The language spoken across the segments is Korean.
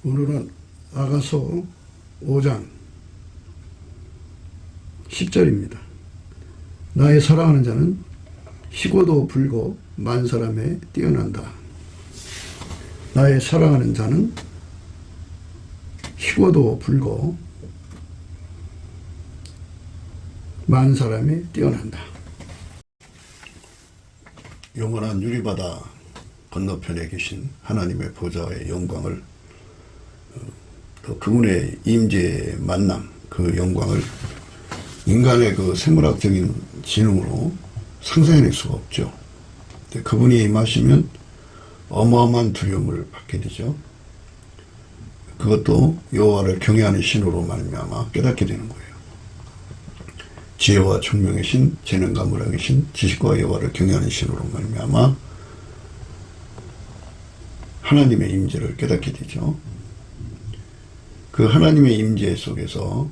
오늘은 아가서 5장 10절입니다. 나의 사랑하는 자는 희고도 불고 만사람에 뛰어난다. 나의 사랑하는 자는 희고도 불고 만사람에 뛰어난다. 영원한 유리바다 건너편에 계신 하나님의 보좌의 영광을, 또 그분의 임재의 만남, 그 영광을 인간의 그 생물학적인 지능으로 상상해낼 수가 없죠. 근데 그분이 임하시면 어마어마한 두려움을 받게 되죠. 그것도 여호와를 경외하는 신으로 말미암아 깨닫게 되는 거예요. 지혜와 총명의 신, 재능과 무량의 신, 지식과 여호와를 경외하는 신으로 말미암아 하나님의 임재를 깨닫게 되죠. 그 하나님의 임재 속에서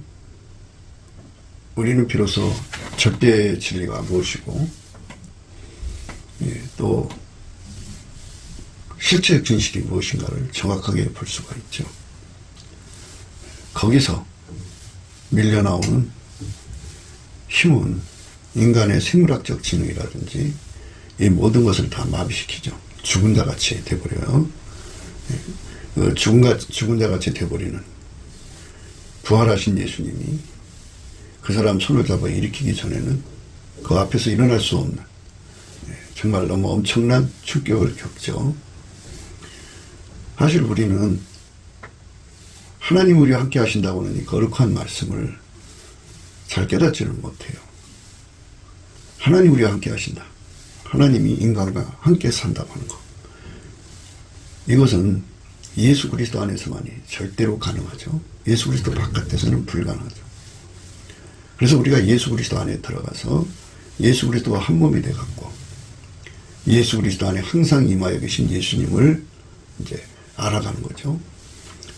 우리는 비로소 절대 진리가 무엇이고, 또 실체적 진실이 무엇인가를 정확하게 볼 수가 있죠. 거기서 밀려나오는 힘은 인간의 생물학적 지능이라든지 이 모든 것을 다 마비시키죠. 죽은 자같이 돼버려요. 죽은 자같이 돼버리는 부활하신 예수님이 그 사람 손을 잡아 일으키기 전에는 그 앞에서 일어날 수 없는, 정말 너무 엄청난 충격을 겪죠. 사실 우리는 하나님 우리와 함께 하신다고는 이 거룩한 말씀을 잘 깨닫지는 못해요. 하나님 우리와 함께 하신다. 하나님이 인간과 함께 산다고 하는 것. 이것은 예수 그리스도 안에서만이 절대로 가능하죠. 예수 그리스도 바깥에서는 불가능하죠. 그래서 우리가 예수 그리스도 안에 들어가서 예수 그리스도와 한 몸이 돼갖고 예수 그리스도 안에 항상 임하여 계신 예수님을 이제 알아가는 거죠.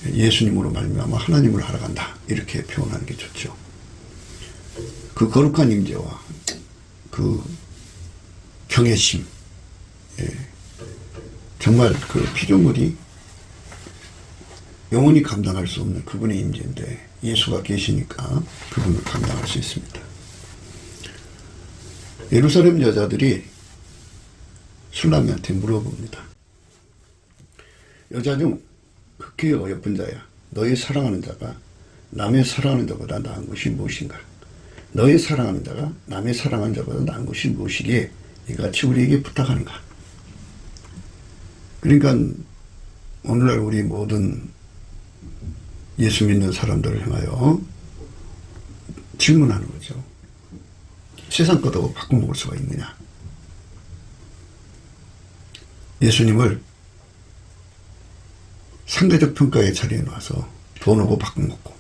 예수님으로 말미암아 하나님을 알아간다, 이렇게 표현하는 게 좋죠. 그 거룩한 임재와 그 경외심, 정말 그 피조물이 영원히 감당할 수 없는 그분의 임재인데 예수가 계시니까 그분을 감당할 수 있습니다. 예루살렘 여자들이 술람이한테 물어봅니다. 여자 중 극히 어여쁜 자야, 너의 사랑하는 자가 남의 사랑하는 자보다 나은 것이 무엇인가? 너의 사랑하는 자가 남의 사랑하는 자보다 나은 것이 무엇이기에 이같이 우리에게 부탁하는가? 그러니까 오늘날 우리 모든 예수 믿는 사람들을 향하여 질문하는 거죠. 세상 것하고 바꿔먹을 수가 있느냐? 예수님을 상대적 평가의 자리에 놔서 돈하고 바꿔먹고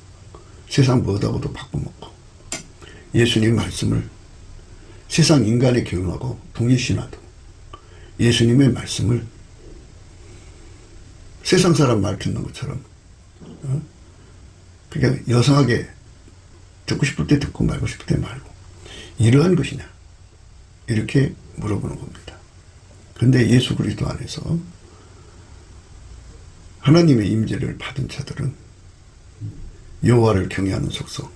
세상 무엇하고도 바꿔먹고 예수님 말씀을 세상 인간의 교훈하고 동일시하도 예수님의 말씀을 세상 사람 말 듣는 것처럼 그냥 여성하게 듣고 싶을 때 듣고 말고 싶을 때 말고 이러한 것이냐, 이렇게 물어보는 겁니다. 그런데 예수 그리스도 안에서 하나님의 임재를 받은 자들은 여호와를 경외하는 속성,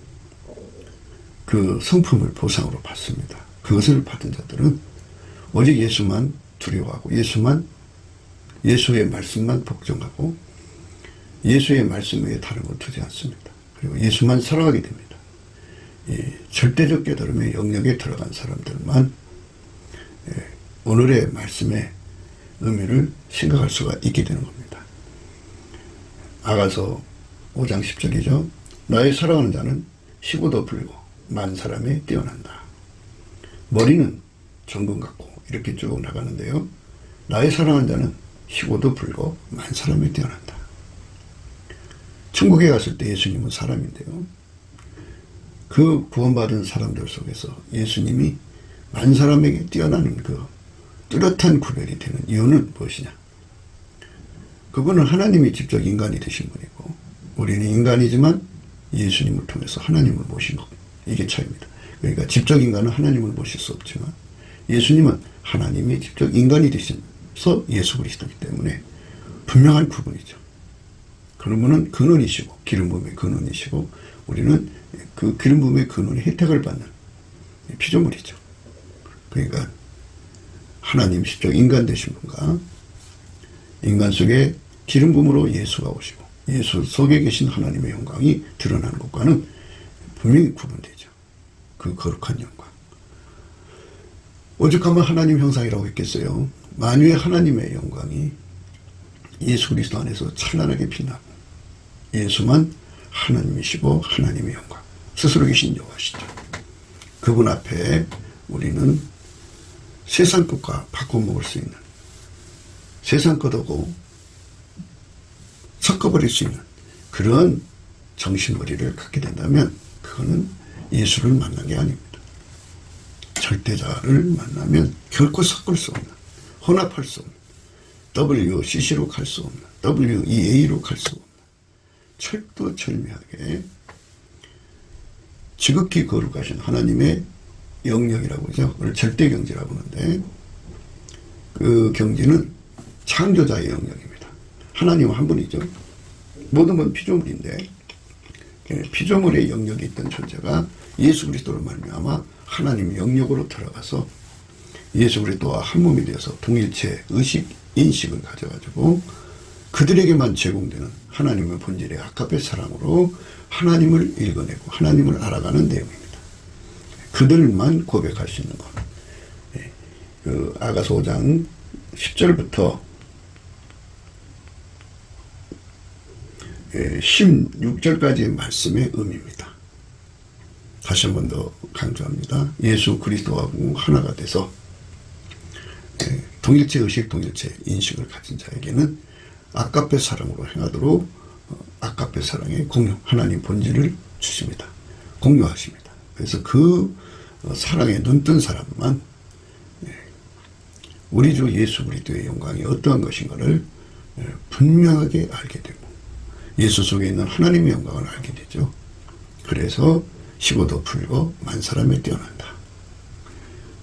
그 성품을 보상으로 받습니다. 그것을 받은 자들은 오직 예수만 두려워하고 예수의 말씀만 복종하고 예수의 말씀 외에 다른 걸 두지 않습니다. 그리고 예수만 사랑하게 됩니다. 절대적 깨달음의 영역에 들어간 사람들만 오늘의 말씀의 의미를 생각할 수가 있게 되는 겁니다. 아가서 5장 10절이죠. 나의 사랑하는 자는 희고도 불고 만사람에 뛰어난다. 머리는 정금 같고 이렇게 쭉 나가는데요. 나의 사랑하는 자는 희고도 불고 만사람에 뛰어난다. 천국에 갔을 때 예수님은 사람인데요. 그 구원받은 사람들 속에서 예수님이 만사람에게 뛰어나는 그 뚜렷한 구별이 되는 이유는 무엇이냐? 그분은 하나님이 직접 인간이 되신 분이고 우리는 인간이지만 예수님을 통해서 하나님을 모신 것, 이게 차이입니다. 그러니까 직접 인간은 하나님을 모실 수 없지만 예수님은 하나님이 직접 인간이 되셔서 예수 그리스도이기 때문에 분명한 구분이죠. 그러면은 근원이시고 기름 부음의 근원이시고 우리는 그 기름 부음의 근원의 혜택을 받는 피조물이죠. 그러니까 하나님 십자가 인간 되신 분과 인간 속에 기름 부음으로 예수가 오시고 예수 속에 계신 하나님의 영광이 드러나는 것과는 분명히 구분되죠. 그 거룩한 영광. 오죽하면 하나님 형상이라고 했겠어요. 만유의 하나님의 영광이 예수 그리스도 안에서 찬란하게 빛나고 예수만 하나님이시고 하나님의 영광 스스로 계신 여호와시죠. 그분 앞에 우리는 세상 것과 바꿔먹을 수 있는 세상 것하고 섞어버릴 수 있는 그런 정신머리를 갖게 된다면 그거는 예수를 만난 게 아닙니다. 절대자를 만나면 결코 섞을 수 없는 혼합할 수 없는 WCC로 갈 수 없는 WEA로 갈 수 없는 철두철미하게 지극히 거룩하신 하나님의 영역이라고 하죠. 그걸 절대경지라고 하는데 그 경지는 창조자의 영역입니다. 하나님은 한 분이죠. 모든 건 피조물인데 피조물의 영역에 있던 존재가 예수 그리스도로 말미암아 하나님 영역으로 들어가서 예수 그리스도와 한 몸이 되어서 동일체 의식, 인식을 가져가지고 그들에게만 제공되는 하나님의 본질의 아카페 사랑으로 하나님을 읽어내고 하나님을 알아가는 내용입니다. 그들만 고백할 수 있는 것. 그 아가서 5장 10절부터 16절까지의 말씀의 의미입니다. 다시 한 번 더 강조합니다. 예수 그리스도하고 하나가 돼서 동일체 의식, 동일체 인식을 가진 자에게는 아카페 사랑으로 행하도록 아카페 사랑의 공유, 하나님 본질을 주십니다. 공유하십니다. 그래서 그 사랑에 눈뜬 사람만 우리 주 예수 그리스도의 영광이 어떠한 것인가를 분명하게 알게 되고 예수 속에 있는 하나님의 영광을 알게 되죠. 그래서 15도 풀고 만 사람에 뛰어난다.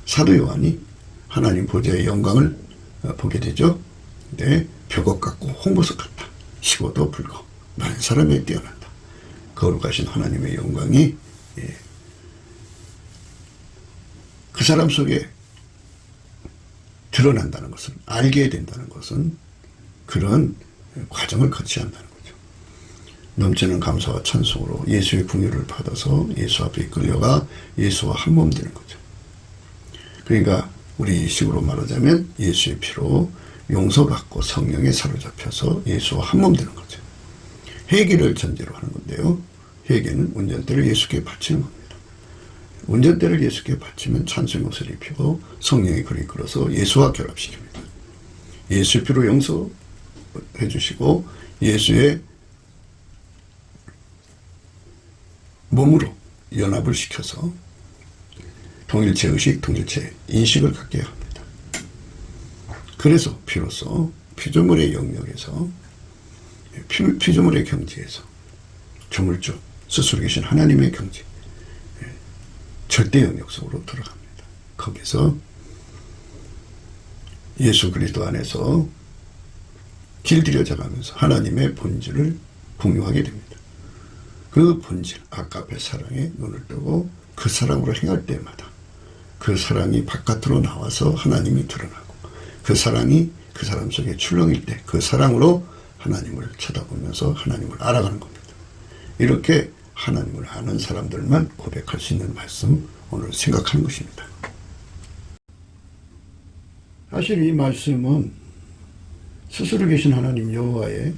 사도 요한이 하나님 보좌의 영광을 보게 되죠. 근데 벽옥 같고 홍보석 같다. 15도 풀고 만 사람에 뛰어난다. 거룩하신 하나님의 영광이 그 사람 속에 드러난다는 것은 알게 된다는 것은 그런 과정을 거쳐야 한다는 거죠. 넘치는 감사와 찬송으로 예수의 긍휼을 받아서 예수 앞에 이끌려가 예수와 한 몸 되는 거죠. 그러니까 우리 식으로 말하자면 예수의 피로 용서받고 성령에 사로잡혀서 예수와 한 몸 되는 거죠. 회개를 전제로 하는 건데요. 회개는 운전대를 예수께 바치는 겁니다. 운전대를 예수께 바치면 찬송의 옷을 입히고 성령이 그를 이끌어서 예수와 결합시킵니다. 예수의 피로 용서해 주시고 예수의 몸으로 연합을 시켜서 동일체 의식, 동일체 인식을 갖게 합니다. 그래서 비로소 피조물의 영역에서 피조물의 경지에서 조물주 스스로 계신 하나님의 경지 절대 영역 속으로 들어갑니다. 거기서 예수 그리스도 안에서 길들여져가면서 하나님의 본질을 공유하게 됩니다. 그 본질, 아까의 사랑에 눈을 뜨고 그 사랑으로 행할 때마다 그 사랑이 바깥으로 나와서 하나님이 드러나고 그 사랑이 그 사람 속에 출렁일 때 그 사랑으로 하나님을 쳐다보면서 하나님을 알아가는 겁니다. 이렇게 하나님을 아는 사람들만 고백할 수 있는 말씀 오늘 생각하는 것입니다. 사실 이 말씀은 스스로 계신 하나님 여호와의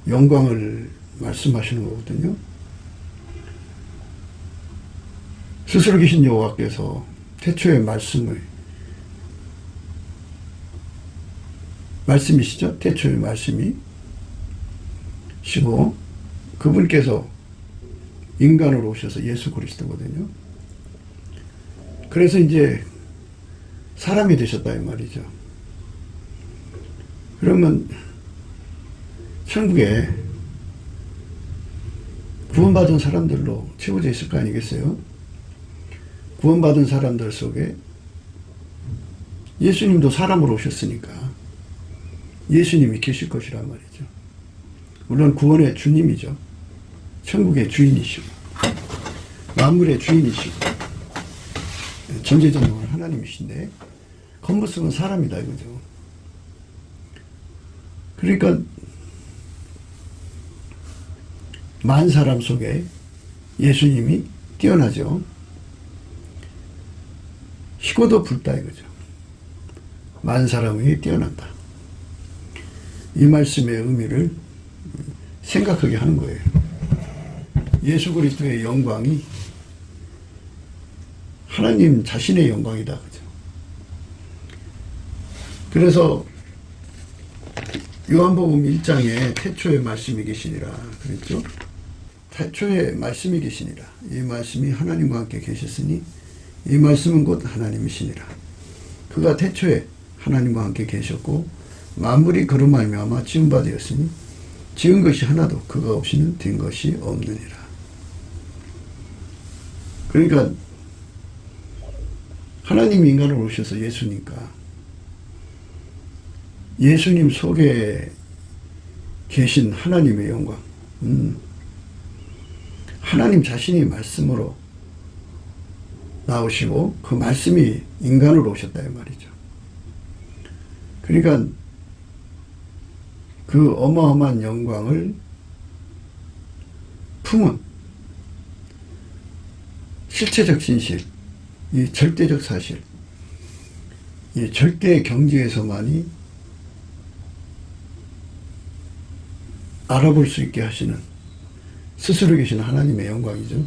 영광을 말씀하시는 거거든요. 스스로 계신 여호와께서 태초의 말씀이시죠. 태초의 말씀이 시고 그분께서 인간으로 오셔서 예수 그리스도거든요. 그래서 이제 사람이 되셨다 이 말이죠. 그러면 천국에 구원받은 사람들로 채워져 있을 거 아니겠어요? 구원받은 사람들 속에 예수님도 사람으로 오셨으니까 예수님이 계실 것이란 말이죠. 물론 구원의 주님이죠. 천국의 주인이시고 만물의 주인이시고 전제전능한 하나님이신데 겉모습은 사람이다 이거죠. 그러니까 만 사람 속에 예수님이 뛰어나죠. 희고도 붉다 이거죠. 만 사람이 뛰어난다. 이 말씀의 의미를 생각하게 하는 거예요. 예수 그리스도의 영광이 하나님 자신의 영광이다. 그죠? 그래서 요한복음 1장에 태초에 말씀이 계시니라 그랬죠. 태초에 말씀이 계시니라. 이 말씀이 하나님과 함께 계셨으니 이 말씀은 곧 하나님이시니라. 그가 태초에 하나님과 함께 계셨고 만물이 그로 말미암아 지은 바 되었으니 지은 것이 하나도 그가 없이는 된 것이 없느니라. 그러니까 하나님이 인간으로 오셔서 예수니까 예수님 속에 계신 하나님의 영광, 하나님 자신이 말씀으로 나오시고 그 말씀이 인간으로 오셨다 이 말이죠. 그러니까 그 어마어마한 영광을 품은 실체적 진실, 이 절대적 사실, 이 절대 경지에서만이 알아볼 수 있게 하시는 스스로 계신 하나님의 영광이죠.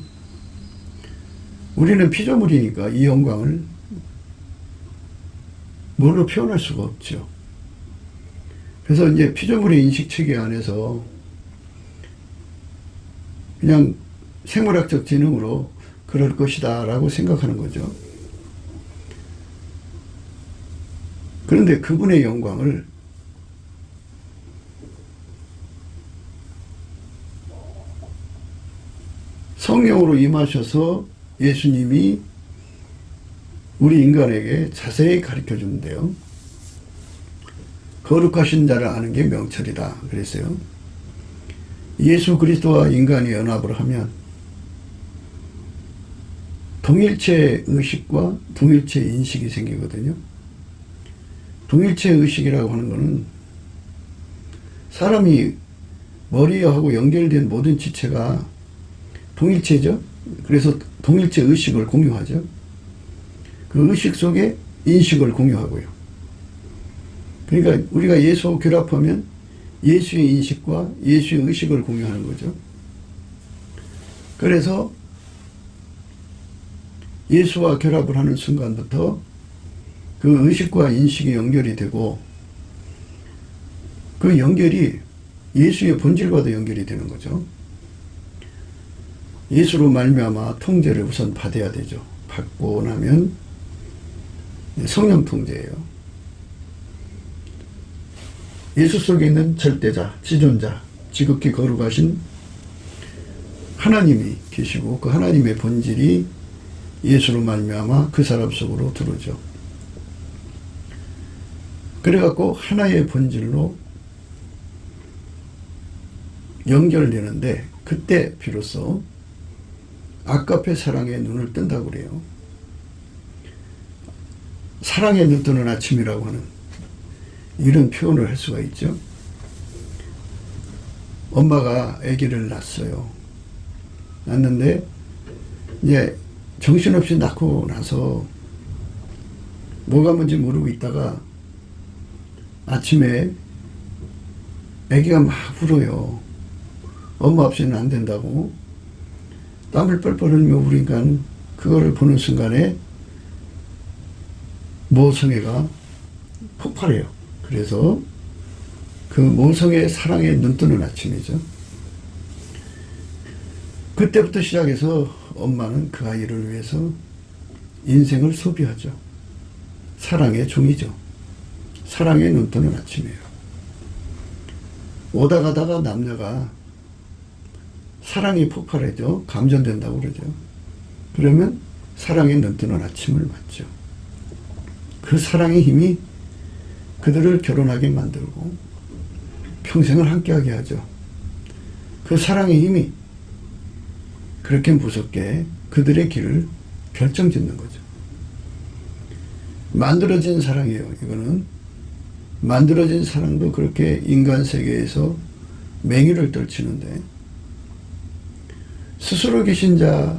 우리는 피조물이니까 이 영광을 뭘로 표현할 수가 없죠. 그래서 이제 피조물의 인식체계 안에서 그냥 생물학적 지능으로 그럴 것이다 라고 생각하는 거죠. 그런데 그분의 영광을 성령으로 임하셔서 예수님이 우리 인간에게 자세히 가르쳐 주는데요. 거룩하신 자를 아는 게 명철이다 그랬어요. 예수 그리스도와 인간이 연합을 하면 동일체 의식과 동일체 인식이 생기거든요. 동일체 의식이라고 하는 것은 사람이 머리하고 연결된 모든 지체가 동일체죠. 그래서 동일체 의식을 공유하죠. 그 의식 속에 인식을 공유하고요. 그러니까 우리가 예수와 결합하면 예수의 인식과 예수의 의식을 공유하는 거죠. 그래서 예수와 결합을 하는 순간부터 그 의식과 인식이 연결이 되고 그 연결이 예수의 본질과도 연결이 되는 거죠. 예수로 말미암아 통제를 우선 받아야 되죠. 받고 나면 성령 통제예요. 예수 속에 있는 절대자, 지존자, 지극히 거룩하신 하나님이 계시고 그 하나님의 본질이 예수로 말미암아 그 사람 속으로 들어오죠. 그래갖고 하나의 본질로 연결되는데 그때 비로소 아까페 사랑의 눈을 뜬다고 그래요. 사랑의 눈 뜨는 아침이라고 하는 이런 표현을 할 수가 있죠. 엄마가 아기를 낳았어요. 낳는데 이제 정신없이 낳고 나서 뭐가 뭔지 모르고 있다가 아침에 아기가 막 울어요. 엄마 없이는 안 된다고. 땀을 뻘뻘 흘리며 우리니까 그거를 보는 순간에 모성애가 폭발해요. 그래서 그 모성애의 사랑에 눈뜨는 아침이죠. 그때부터 시작해서 엄마는 그 아이를 위해서 인생을 소비하죠. 사랑의 종이죠. 사랑에 눈뜨는 아침이에요. 오다 가다가 남녀가 사랑이 폭발하죠. 감전된다고 그러죠. 그러면 사랑에 눈뜨는 아침을 맞죠. 그 사랑의 힘이 그들을 결혼하게 만들고 평생을 함께하게 하죠. 그 사랑의 힘이 그렇게 무섭게 그들의 길을 결정짓는 거죠. 만들어진 사랑이에요. 이거는 만들어진 사랑도 그렇게 인간 세계에서 맹위를 떨치는데, 스스로 계신 자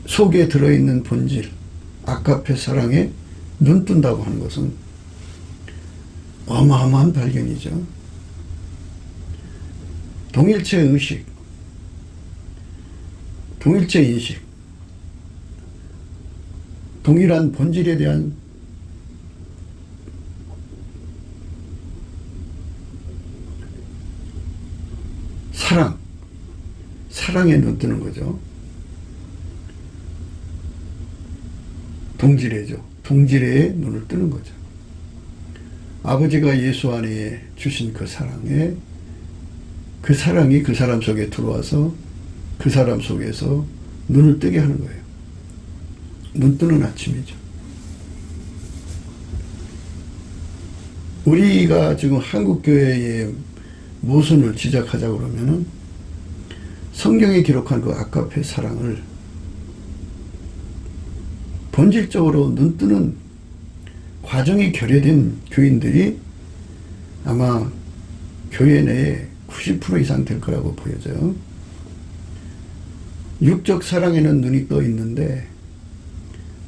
속에 들어있는 본질, 아가페 사랑에 눈뜬다고 하는 것은 어마어마한 발견이죠. 동일체 의식, 동일체 인식, 동일한 본질에 대한 사랑에 눈뜨는 거죠. 동질애죠. 동질애에 눈을 뜨는 거죠. 아버지가 예수 안에 주신 그 사랑에, 그 사랑이 그 사람 속에 들어와서 그 사람 속에서 눈을 뜨게 하는 거예요. 눈 뜨는 아침이죠. 우리가 지금 한국교회의 모순을 지적하자고 그러면은, 성경에 기록한 그 아가페 사랑을 본질적으로 눈뜨는 과정이 결여된 교인들이 아마 교회 내에 90% 이상 될 거라고 보여져요. 육적 사랑에는 눈이 떠 있는데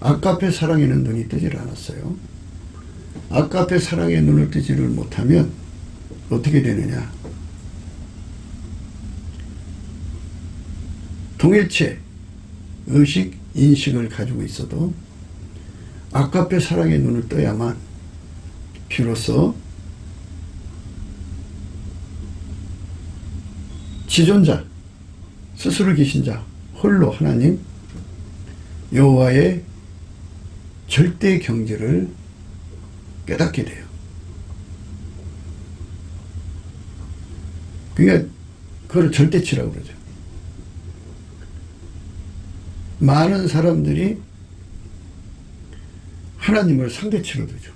아가페 사랑에는 눈이 뜨질 않았어요. 아가페 사랑에 눈을 뜨지를 못하면 어떻게 되느냐? 동일체 의식, 인식을 가지고 있어도 아가페 사랑에 눈을 떠야만 비로소 지존자, 스스로 계신 자, 홀로 하나님 여호와의 절대 경지를 깨닫게 돼요. 그러니까 그걸 절대치라고 그러죠. 많은 사람들이 하나님을 상대치로 두죠.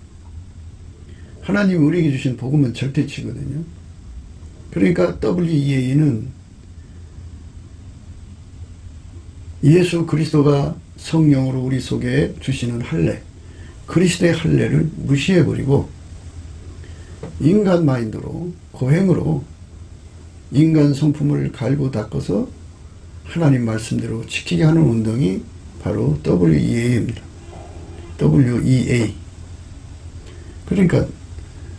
하나님이 우리에게 주신 복음은 절대치거든요. 그러니까 WEA는 예수 그리스도가 성령으로 우리 속에 주시는 할례, 그리스도의 할례를 무시해버리고 인간 마인드로, 고행으로 인간 성품을 갈고 닦아서 하나님 말씀대로 지키게 하는 운동이 바로 WEA입니다. WEA. 그러니까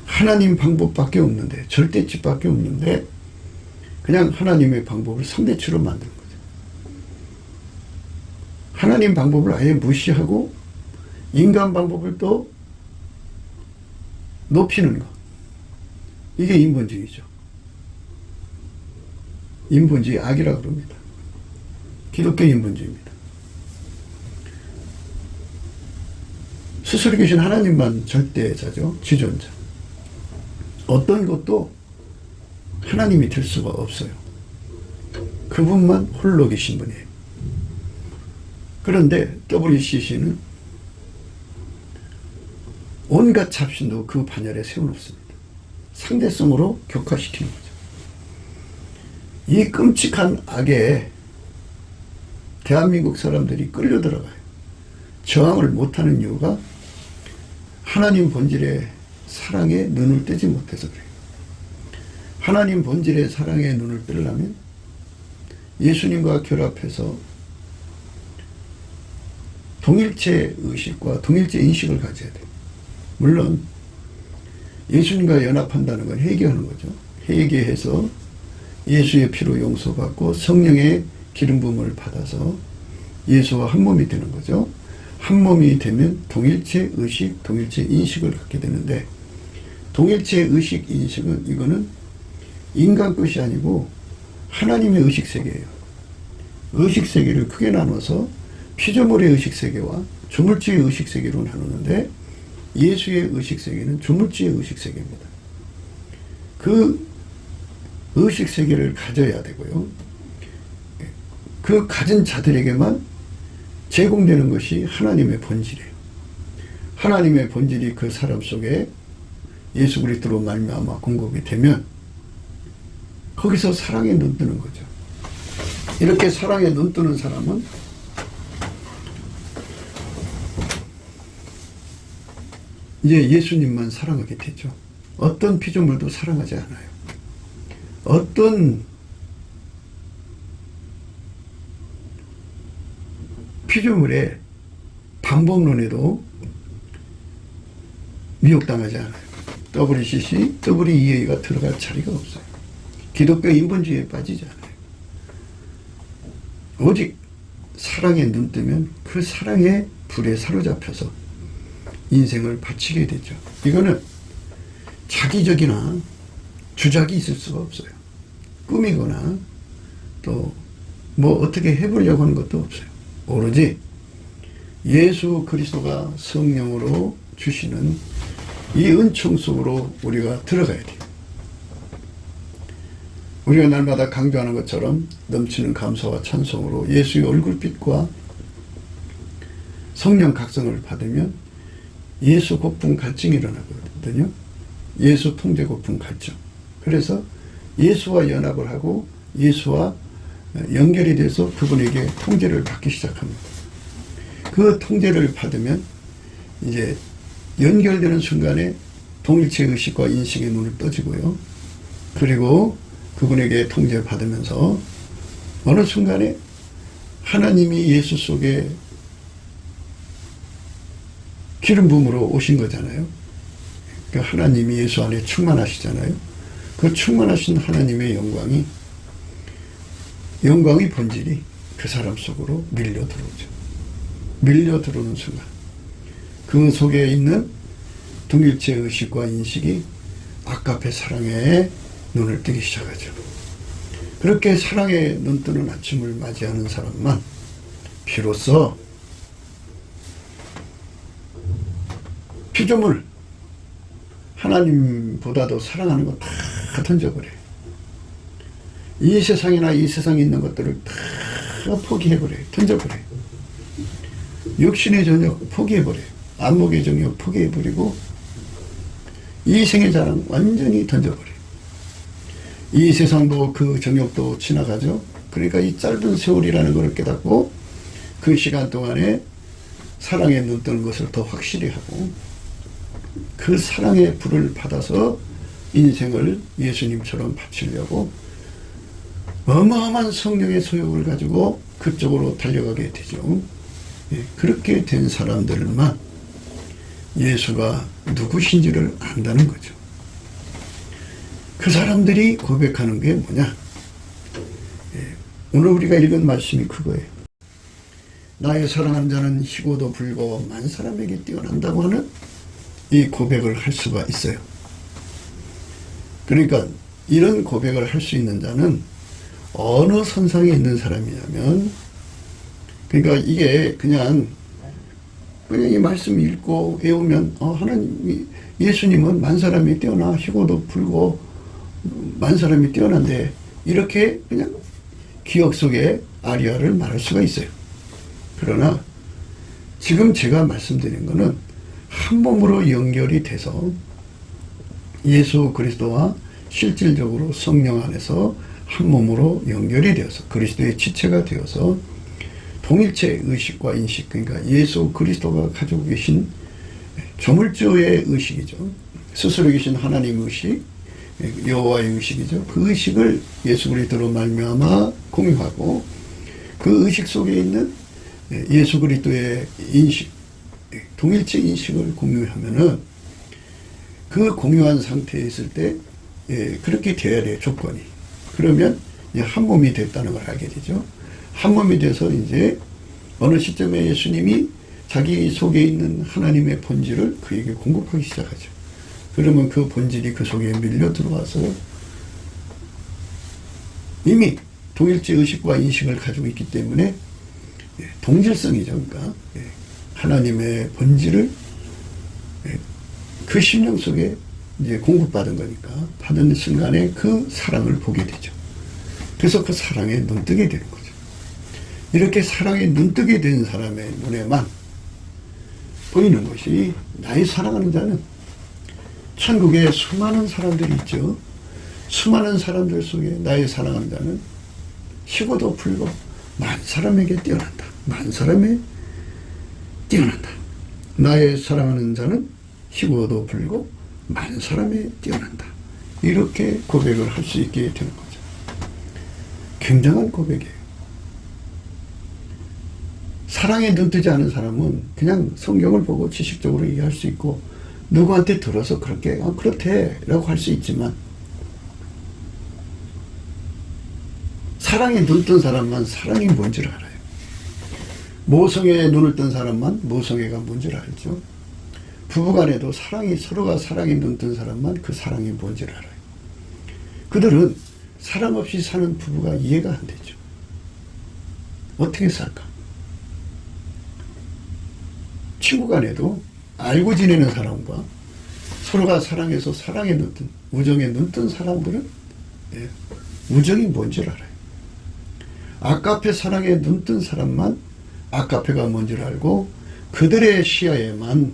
하나님 방법밖에 없는데, 절대치밖에 없는데 그냥 하나님의 방법을 상대치로 만드는 거죠. 하나님 방법을 아예 무시하고 인간 방법을 또 높이는 것. 이게 인본주의죠. 인본주의 악이라고 그럽니다. 기독교 인본주의입니다. 스스로 계신 하나님만 절대자죠. 지존자. 어떤 것도 하나님이 될 수가 없어요. 그분만 홀로 계신 분이에요. 그런데 WCC는 온갖 잡신도 그 반열에 세워놓습니다. 상대성으로 격화시키는 거죠. 이 끔찍한 악에 대한민국 사람들이 끌려 들어가요. 저항을 못하는 이유가 하나님 본질의 사랑에 눈을 뜨지 못해서 그래요. 하나님 본질의 사랑에 눈을 뜨려면 예수님과 결합해서 동일체 의식과 동일체 인식을 가져야 돼요. 물론 예수님과 연합한다는 건 회개하는 거죠. 회개해서 예수의 피로 용서받고 성령의 기름 부음을 받아서 예수와 한 몸이 되는 거죠. 한 몸이 되면 동일체 의식, 동일체 인식을 갖게 되는데, 동일체 의식, 인식은 이거는 인간 것이 아니고 하나님의 의식 세계예요. 의식 세계를 크게 나눠서 피조물의 의식 세계와 조물주의 의식 세계로 나누는데, 예수의 의식 세계는 조물주의 의식 세계입니다. 그 의식 세계를 가져야 되고요. 그 가진 자들에게만 제공되는 것이 하나님의 본질이에요. 하나님의 본질이 그 사람 속에 예수 그리스도로 말미암아 공급이 되면 거기서 사랑에 눈뜨는 거죠. 이렇게 사랑에 눈뜨는 사람은 이제 예수님만 사랑하게 되죠. 어떤 피조물도 사랑하지 않아요. 어떤 피조물의 방법론에도 미혹당하지 않아요. WCC, WEA가 들어갈 자리가 없어요. 기독교 인본주의에 빠지지 않아요. 오직 사랑에 눈뜨면 그 사랑의 불에 사로잡혀서 인생을 바치게 되죠. 이거는 자기적이나 주작이 있을 수가 없어요. 꾸미거나 또 뭐 어떻게 해보려고 하는 것도 없어요. 오로지 예수 그리스도가 성령으로 주시는 이 은총 속으로 우리가 들어가야 돼요. 우리가 날마다 강조하는 것처럼 넘치는 감사와 찬송으로 예수의 얼굴빛과 성령 각성을 받으면 예수 고품 갈증이 일어나거든요. 예수 통제 고품 갈증. 그래서 예수와 연합을 하고 예수와 연결이 돼서 그분에게 통제를 받기 시작합니다. 그 통제를 받으면 이제 연결되는 순간에 동일체 의식과 인식의 눈을 떠지고요. 그리고 그분에게 통제받으면서 어느 순간에 하나님이 예수 속에 기름 부음으로 오신 거잖아요. 그러니까 하나님이 예수 안에 충만하시잖아요. 그 충만하신 하나님의 영광의 본질이 그 사람 속으로 밀려 들어오죠. 밀려 들어오는 순간 그 속에 있는 동일체 의식과 인식이 아까페 사랑에 눈을 뜨기 시작하죠. 그렇게 사랑에 눈뜨는 아침을 맞이하는 사람만 비로소 피조물 하나님보다도 사랑하는 거 다 던져버려요. 이 세상이나 이 세상에 있는 것들을 다 포기해버려요. 던져버려요. 육신의 정욕 포기해버려요. 안목의 정욕 포기해버리고 이 생의 자랑 완전히 던져버려요. 이 세상도 그 정욕도 지나가죠. 그러니까 이 짧은 세월이라는 것을 깨닫고 그 시간 동안에 사랑에 눈뜨는 것을 더 확실히 하고 그 사랑의 불을 받아서 인생을 예수님처럼 바치려고 어마어마한 성령의 소욕을 가지고 그쪽으로 달려가게 되죠. 그렇게 된 사람들만 예수가 누구신지를 안다는 거죠. 그 사람들이 고백하는 게 뭐냐? 오늘 우리가 읽은 말씀이 그거예요. 나의 사랑하는 자는 희고도 불고 만 사람에게 뛰어난다고 하는 이 고백을 할 수가 있어요. 그러니까 이런 고백을 할 수 있는 자는 어느 선상에 있는 사람이냐면, 그러니까 이게 그냥 이 말씀 읽고 외우면 하나님 예수님은 만 사람이 뛰어나 희고도 불고 만 사람이 뛰어난데 이렇게 그냥 기억 속에 아리아를 말할 수가 있어요. 그러나 지금 제가 말씀드린 거는 한 몸으로 연결이 돼서 예수 그리스도와 실질적으로 성령 안에서 한 몸으로 연결이 되어서 그리스도의 지체가 되어서 동일체 의식과 인식, 그러니까 예수 그리스도가 가지고 계신 조물주의 의식이죠. 스스로 계신 하나님 의식, 여호와의 의식이죠. 그 의식을 예수 그리스도로 말미암아 공유하고 그 의식 속에 있는 예수 그리스도의 인식, 동일체 인식을 공유하면은 그 공유한 상태에 있을 때 그렇게 돼야 돼요. 조건이. 그러면 이제 한 몸이 됐다는 걸 알게 되죠. 한 몸이 돼서 이제 어느 시점에 예수님이 자기 속에 있는 하나님의 본질을 그에게 공급하기 시작하죠. 그러면 그 본질이 그 속에 밀려 들어와서 이미 동일체 의식과 인식을 가지고 있기 때문에 동질성이죠. 그러니까 하나님의 본질을 그 심령 속에 이제 공급받은 거니까 받은 순간에 그 사랑을 보게 되죠. 그래서 그 사랑에 눈뜨게 되는 거죠. 이렇게 사랑에 눈뜨게 된 사람의 눈에만 보이는 것이 나의 사랑하는 자는 천국에 수많은 사람들이 있죠. 수많은 사람들 속에 나의 사랑하는 자는 희고도 불고 만 사람에게 뛰어난다. 만 사람에 뛰어난다. 나의 사랑하는 자는 희고도 불고 만 사람에 뛰어난다. 이렇게 고백을 할 수 있게 되는 거죠. 굉장한 고백이에요. 사랑에 눈뜨지 않은 사람은 그냥 성경을 보고 지식적으로 이해할 수 있고 누구한테 들어서 그렇게 그렇대 라고 할 수 있지만 사랑에 눈뜬 사람만 사랑이 뭔지를 알아요. 모성애에 눈을 뜬 사람만 모성애가 뭔지를 알죠. 부부간에도 서로가 사랑에 눈뜬 사람만 그 사랑이 뭔지를 알아요. 그들은 사랑 없이 사는 부부가 이해가 안 되죠. 어떻게 살까? 친구간에도 알고 지내는 사람과 서로가 사랑해서 사랑에 눈뜬, 우정에 눈뜬 사람들은 우정이 뭔지를 알아요. 아까페 사랑에 눈뜬 사람만 아까페가 뭔지를 알고 그들의 시야에만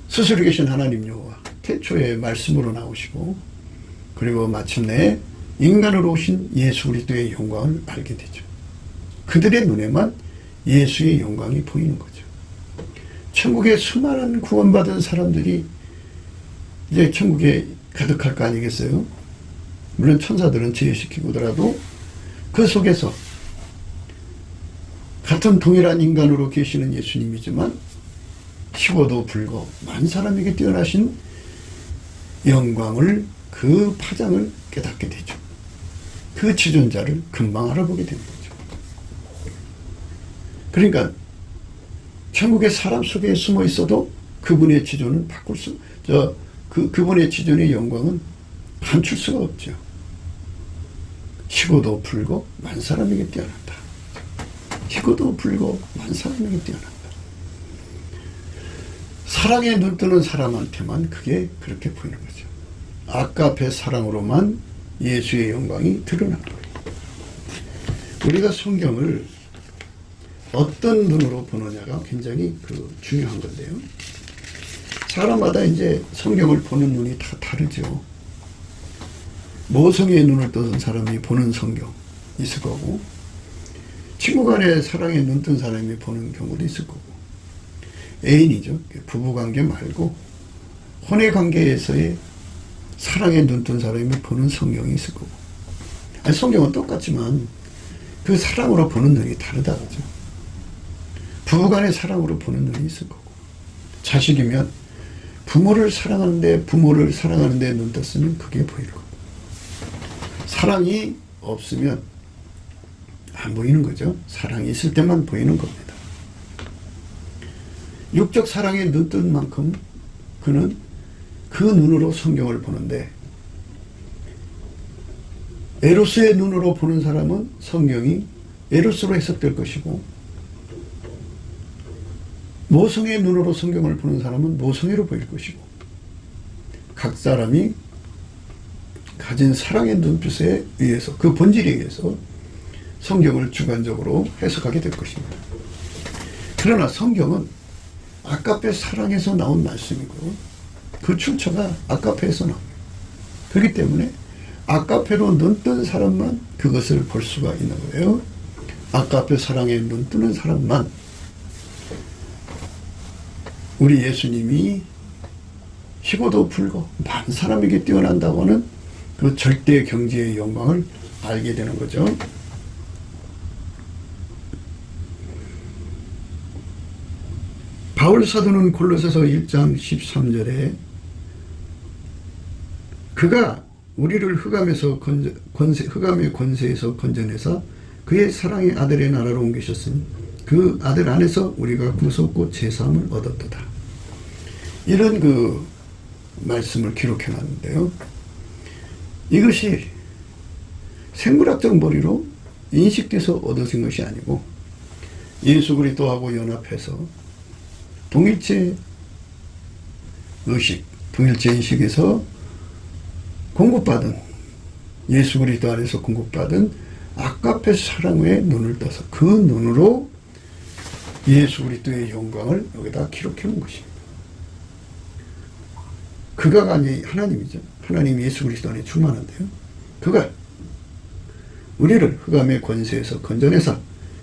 스스로 계신 하나님 여호와 태초의 말씀으로 나오시고 그리고 마침내 인간으로 오신 예수 그리스도의 영광을 알게 되죠. 그들의 눈에만 예수의 영광이 보이는 거죠. 천국에 수많은 구원받은 사람들이 이제 천국에 가득할 거 아니겠어요? 물론 천사들은 제외시키고더라도 그 속에서 같은 동일한 인간으로 계시는 예수님이지만 희고도 불고 만 사람에게 뛰어나신 영광을 그 파장을 깨닫게 되죠. 그 지존자를 금방 알아보게 되는 거죠. 그러니까 천국의 사람 속에 숨어 있어도 그분의 지존은 그분의 지존의 영광은 감출 수가 없죠. 희고도 불고 만 사람에게 뛰어난다. 희고도 불고 만 사람에게 뛰어난다. 사랑에 눈뜨는 사람한테만 그게 그렇게 보이는 거죠. 아까페 사랑으로만 예수의 영광이 드러나는 거예요. 우리가 성경을 어떤 눈으로 보느냐가 굉장히 중요한 건데요. 사람마다 이제 성경을 보는 눈이 다 다르죠. 모성애의 눈을 뜬 사람이 보는 성경 있을 거고, 친구 간에 사랑에 눈뜬 사람이 보는 경우도 있을 거고, 애인이죠. 부부관계 말고 혼외관계에서의 사랑에 눈뜬 사람이 보는 성경이 있을 거고, 아니, 성경은 똑같지만 그 사랑으로 보는 눈이 다르다 그죠. 부부간의 사랑으로 보는 눈이 있을 거고, 자식이면 부모를 사랑하는데 눈 떴으면 그게 보일 거고, 사랑이 없으면 안 보이는 거죠. 사랑이 있을 때만 보이는 겁니다. 육적 사랑에 눈 뜬 만큼 그는 그 눈으로 성경을 보는데, 에로스의 눈으로 보는 사람은 성경이 에로스로 해석될 것이고, 모성의 눈으로 성경을 보는 사람은 모성애로 보일 것이고, 각 사람이 가진 사랑의 눈빛에 의해서, 그 본질에 의해서 성경을 주관적으로 해석하게 될 것입니다. 그러나 성경은 아까페 사랑에서 나온 말씀이고, 그 출처가 아까페에서 나옵니다. 그렇기 때문에 아까페로 눈뜬 사람만 그것을 볼 수가 있는 거예요. 아까페 사랑에 눈뜨는 사람만 우리 예수님이 희고도 불고 만 사람에게 뛰어난다고 하는 그 절대 경지의 영광을 알게 되는 거죠. 바울 사도는 골로새서 1장 13절에 그가 우리를 흑암의 권세에서 건져내사 그의 사랑의 아들의 나라로 옮기셨으니 그 아들 안에서 우리가 구속고 제사함을 얻었도다. 이런 그 말씀을 기록해 놨는데요. 이것이 생물학적 머리로 인식돼서 얻어진 것이 아니고 예수 그리스도하고 연합해서 동일체 의식, 동일체 인식에서 공급받은, 예수 그리스도 안에서 공급받은 아까페 사랑의 눈을 떠서 그 눈으로 예수 그리스도의 영광을 여기다 기록해 놓은 것입니다. 그가가 아니 하나님이죠. 하나님 예수 그리스도 안에 충만한데요. 그가 우리를 흑암의 권세에서 건져내사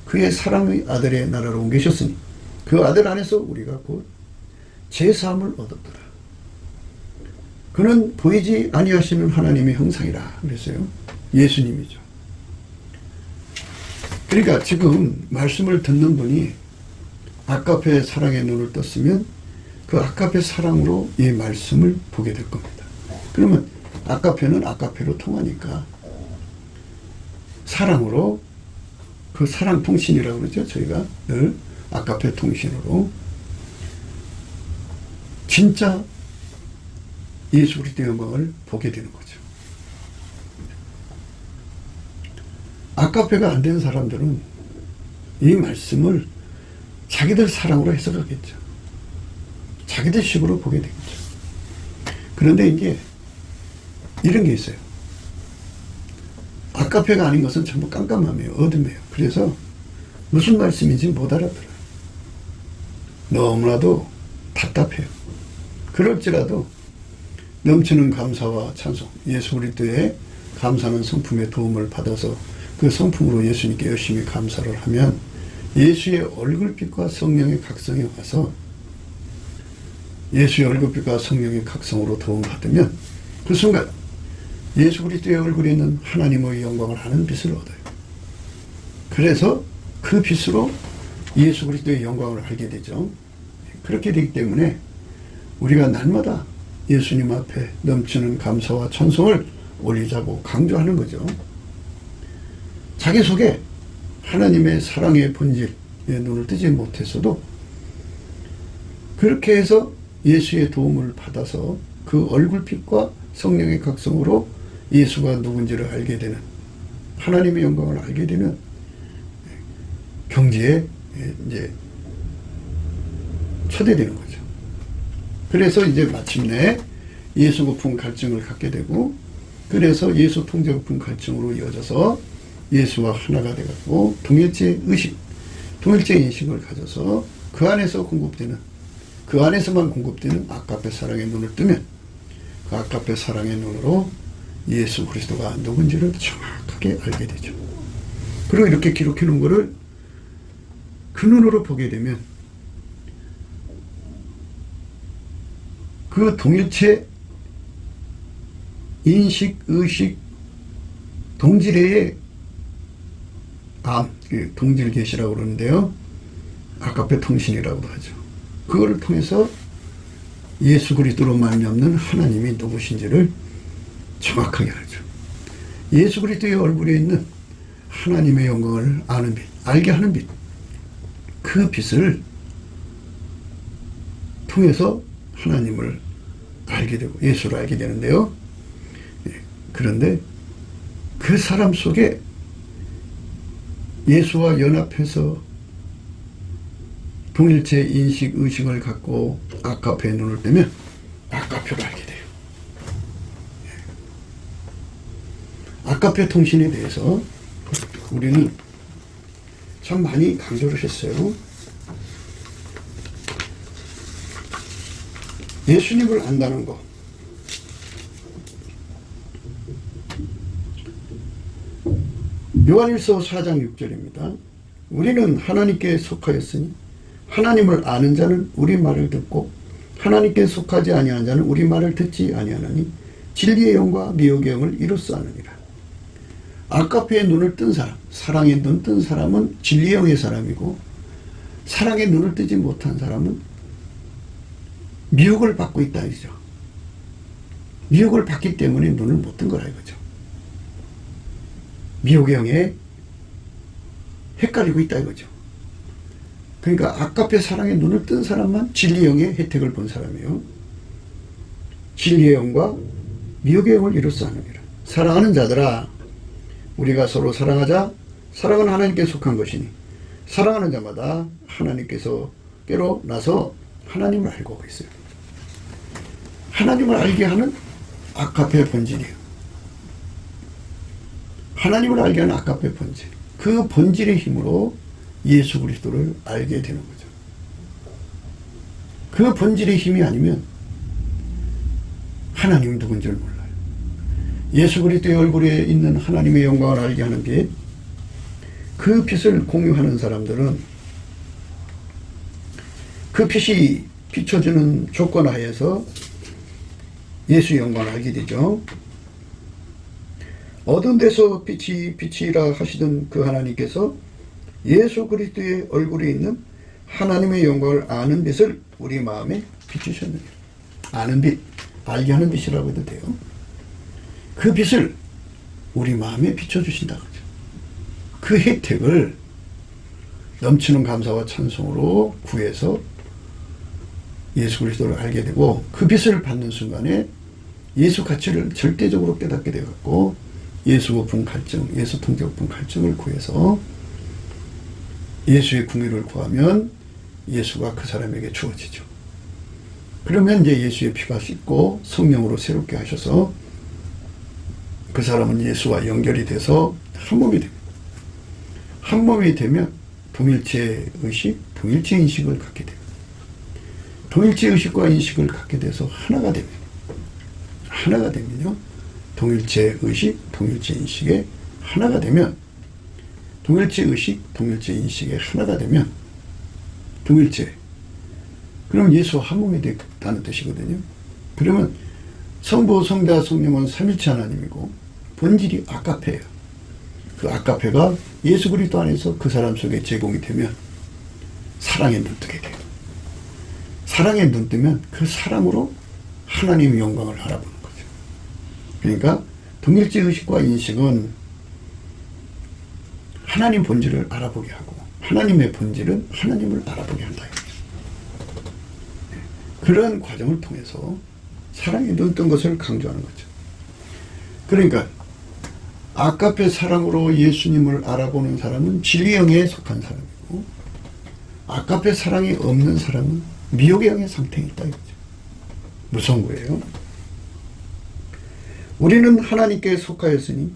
그의 사랑의 아들의 나라로 옮기셨으니 그 아들 안에서 우리가 곧 제사함을 얻었더라. 그는 보이지 아니하시는 하나님의 형상이라 그랬어요. 예수님이죠. 그러니까 지금 말씀을 듣는 분이 아까페 사랑의 눈을 떴으면 그 아까페 사랑으로 이 말씀을 보게 될 겁니다. 그러면 아까페는 아까페로 통하니까 사랑으로 그 사랑 통신이라고 그러죠. 저희가 늘 아까페 통신으로 진짜 예수 그리스도의 영광을 보게 되는 거죠. 아까페가 안 된 사람들은 이 말씀을 자기들 사랑으로 해석하겠죠. 자기들 식으로 보게 되겠죠. 그런데 이게 이런 게 있어요. 아까페가 아닌 것은 전부 깜깜함이에요. 어둠이에요. 그래서 무슨 말씀인지 못 알아들어요. 너무나도 답답해요. 그럴지라도 넘치는 감사와 찬송, 예수 그리스도의 감사하는 성품의 도움을 받아서 그 성품으로 예수님께 열심히 감사를 하면 예수의 얼굴빛과 성령의 각성에 와서 예수의 얼굴빛과 성령의 각성으로 도움받으면 그 순간 예수 그리스도의 얼굴에 있는 하나님의 영광을 아는 빛을 얻어요. 그래서 그 빛으로 예수 그리스도의 영광을 알게 되죠. 그렇게 되기 때문에 우리가 날마다 예수님 앞에 넘치는 감사와 찬송을 올리자고 강조하는 거죠. 자기 속에 하나님의 사랑의 본질에 눈을 뜨지 못했어도 그렇게 해서 예수의 도움을 받아서 그 얼굴빛과 성령의 각성으로 예수가 누군지를 알게 되는, 하나님의 영광을 알게 되는 경지에 이제 초대되는 거죠. 그래서 이제 마침내 예수 고품 갈증을 갖게 되고, 그래서 예수 통제 고품 갈증으로 이어져서 예수와 하나가 되고 동일체 의식, 동일체 인식을 가져서 그 안에서 공급되는, 그 안에서만 공급되는 아까페 사랑의 눈을 뜨면 그 아까페 사랑의 눈으로 예수 그리스도가 누군지를 정확하게 알게 되죠. 그리고 이렇게 기록해 놓은 거를 그 눈으로 보게 되면 그 동일체 인식, 의식, 동질의 동질 계시라고 그러는데요. 아까페 통신이라고도 하죠. 그거를 통해서 예수 그리스도로 말미암는 하나님이 누구신지를 정확하게 알죠. 예수 그리스도의 얼굴에 있는 하나님의 영광을 아는 빛, 알게 하는 빛, 그 빛을 통해서 하나님을 알게 되고 예수를 알게 되는데요. 그런데 그 사람 속에 예수와 연합해서 동일체 인식, 의식을 갖고 아까페의 눈을 뜨면 아까페를 알게 돼요. 아까페 통신에 대해서 우리는 참 많이 강조를 했어요. 예수님을 안다는 거, 요한일서 4장 6절입니다. 우리는 하나님께 속하였으니 하나님을 아는 자는 우리 말을 듣고 하나님께 속하지 아니한 자는 우리 말을 듣지 아니하나니 진리의 영과 미혹의 영을 이로써 아느니라. 아까페의 눈을 뜬 사람, 사랑의 눈 뜬 사람은 진리의 영의 사람이고, 사랑의 눈을 뜨지 못한 사람은 미혹을 받고 있다 이죠. 미혹을 받기 때문에 눈을 못 뜬 거라 이거죠. 미혹의 영에 헷갈리고 있다 이거죠. 그러니까 아까페 사랑의 눈을 뜬 사람만 진리의 영의 혜택을 본 사람이에요. 진리의 영과 미혹의 영을 이로써 하느니라. 사랑하는 자들아, 우리가 서로 사랑하자. 사랑은 하나님께 속한 것이니 사랑하는 자마다 하나님께서께로 나서 하나님을 알고 있어요. 하나님을 알게 하는 아까페 본질이에요. 하나님을 알게 하는 아까페 본질, 그 본질의 힘으로 예수 그리스도를 알게 되는 거죠. 그 본질의 힘이 아니면 하나님이 누군지를 몰라요. 예수 그리스도의 얼굴에 있는 하나님의 영광을 알게 하는 빛, 그 빛을 공유하는 사람들은 그 빛이 비춰주는 조건 하에서 예수의 영광을 알게 되죠. 어두운 데서 빛이라 하시던 그 하나님께서 예수 그리스도의 얼굴에 있는 하나님의 영광을 아는 빛을 우리 마음에 비추셨느냐. 아는 빛, 알게 하는 빛이라고 해도 돼요. 그 빛을 우리 마음에 비춰주신다. 그 혜택을 넘치는 감사와 찬송으로 구해서 예수 그리스도를 알게 되고, 그 빛을 받는 순간에 예수 가치를 절대적으로 깨닫게 되었고, 예수 고품 갈증, 예수 통제 고품 갈증을 구해서 예수의 궁유를 구하면 예수가 그 사람에게 주어지죠. 그러면 이제 예수의 피가 씻고 성령으로 새롭게 하셔서 그 사람은 예수와 연결이 돼서 한 몸이 됩니다. 한 몸이 되면 동일체 의식, 동일체 인식을 갖게 됩니다. 동일체 의식과 인식을 갖게 돼서 하나가 됩니다. 하나가 되면요, 동일체 의식, 동일체 인식에 하나가 되면, 동일체 의식, 동일체 인식에 하나가 되면 동일체, 그럼 예수와 한 몸이 됐다는 뜻이거든요. 그러면 성부, 성자, 성령은 삼일체 하나님이고 본질이 아가페예요. 그 아가페가 예수 그리스도 안에서 그 사람 속에 제공이 되면 사랑에 눈뜨게 돼요. 사랑에 눈뜨면 그 사랑으로 하나님의 영광을 알아보는 거죠. 그러니까 동일체 의식과 인식은 하나님 본질을 알아보게 하고, 하나님의 본질은 하나님을 알아보게 한다. 그런 과정을 통해서 사랑에 눈뜬 것을 강조하는 거죠. 그러니까 아가페 사랑으로 예수님을 알아보는 사람은 진리의 영에 속한 사람이고, 아가페 사랑이 없는 사람은 미혹의 영의 상태에 있다 이거죠. 무서운 거예요. 우리는 하나님께 속하였으니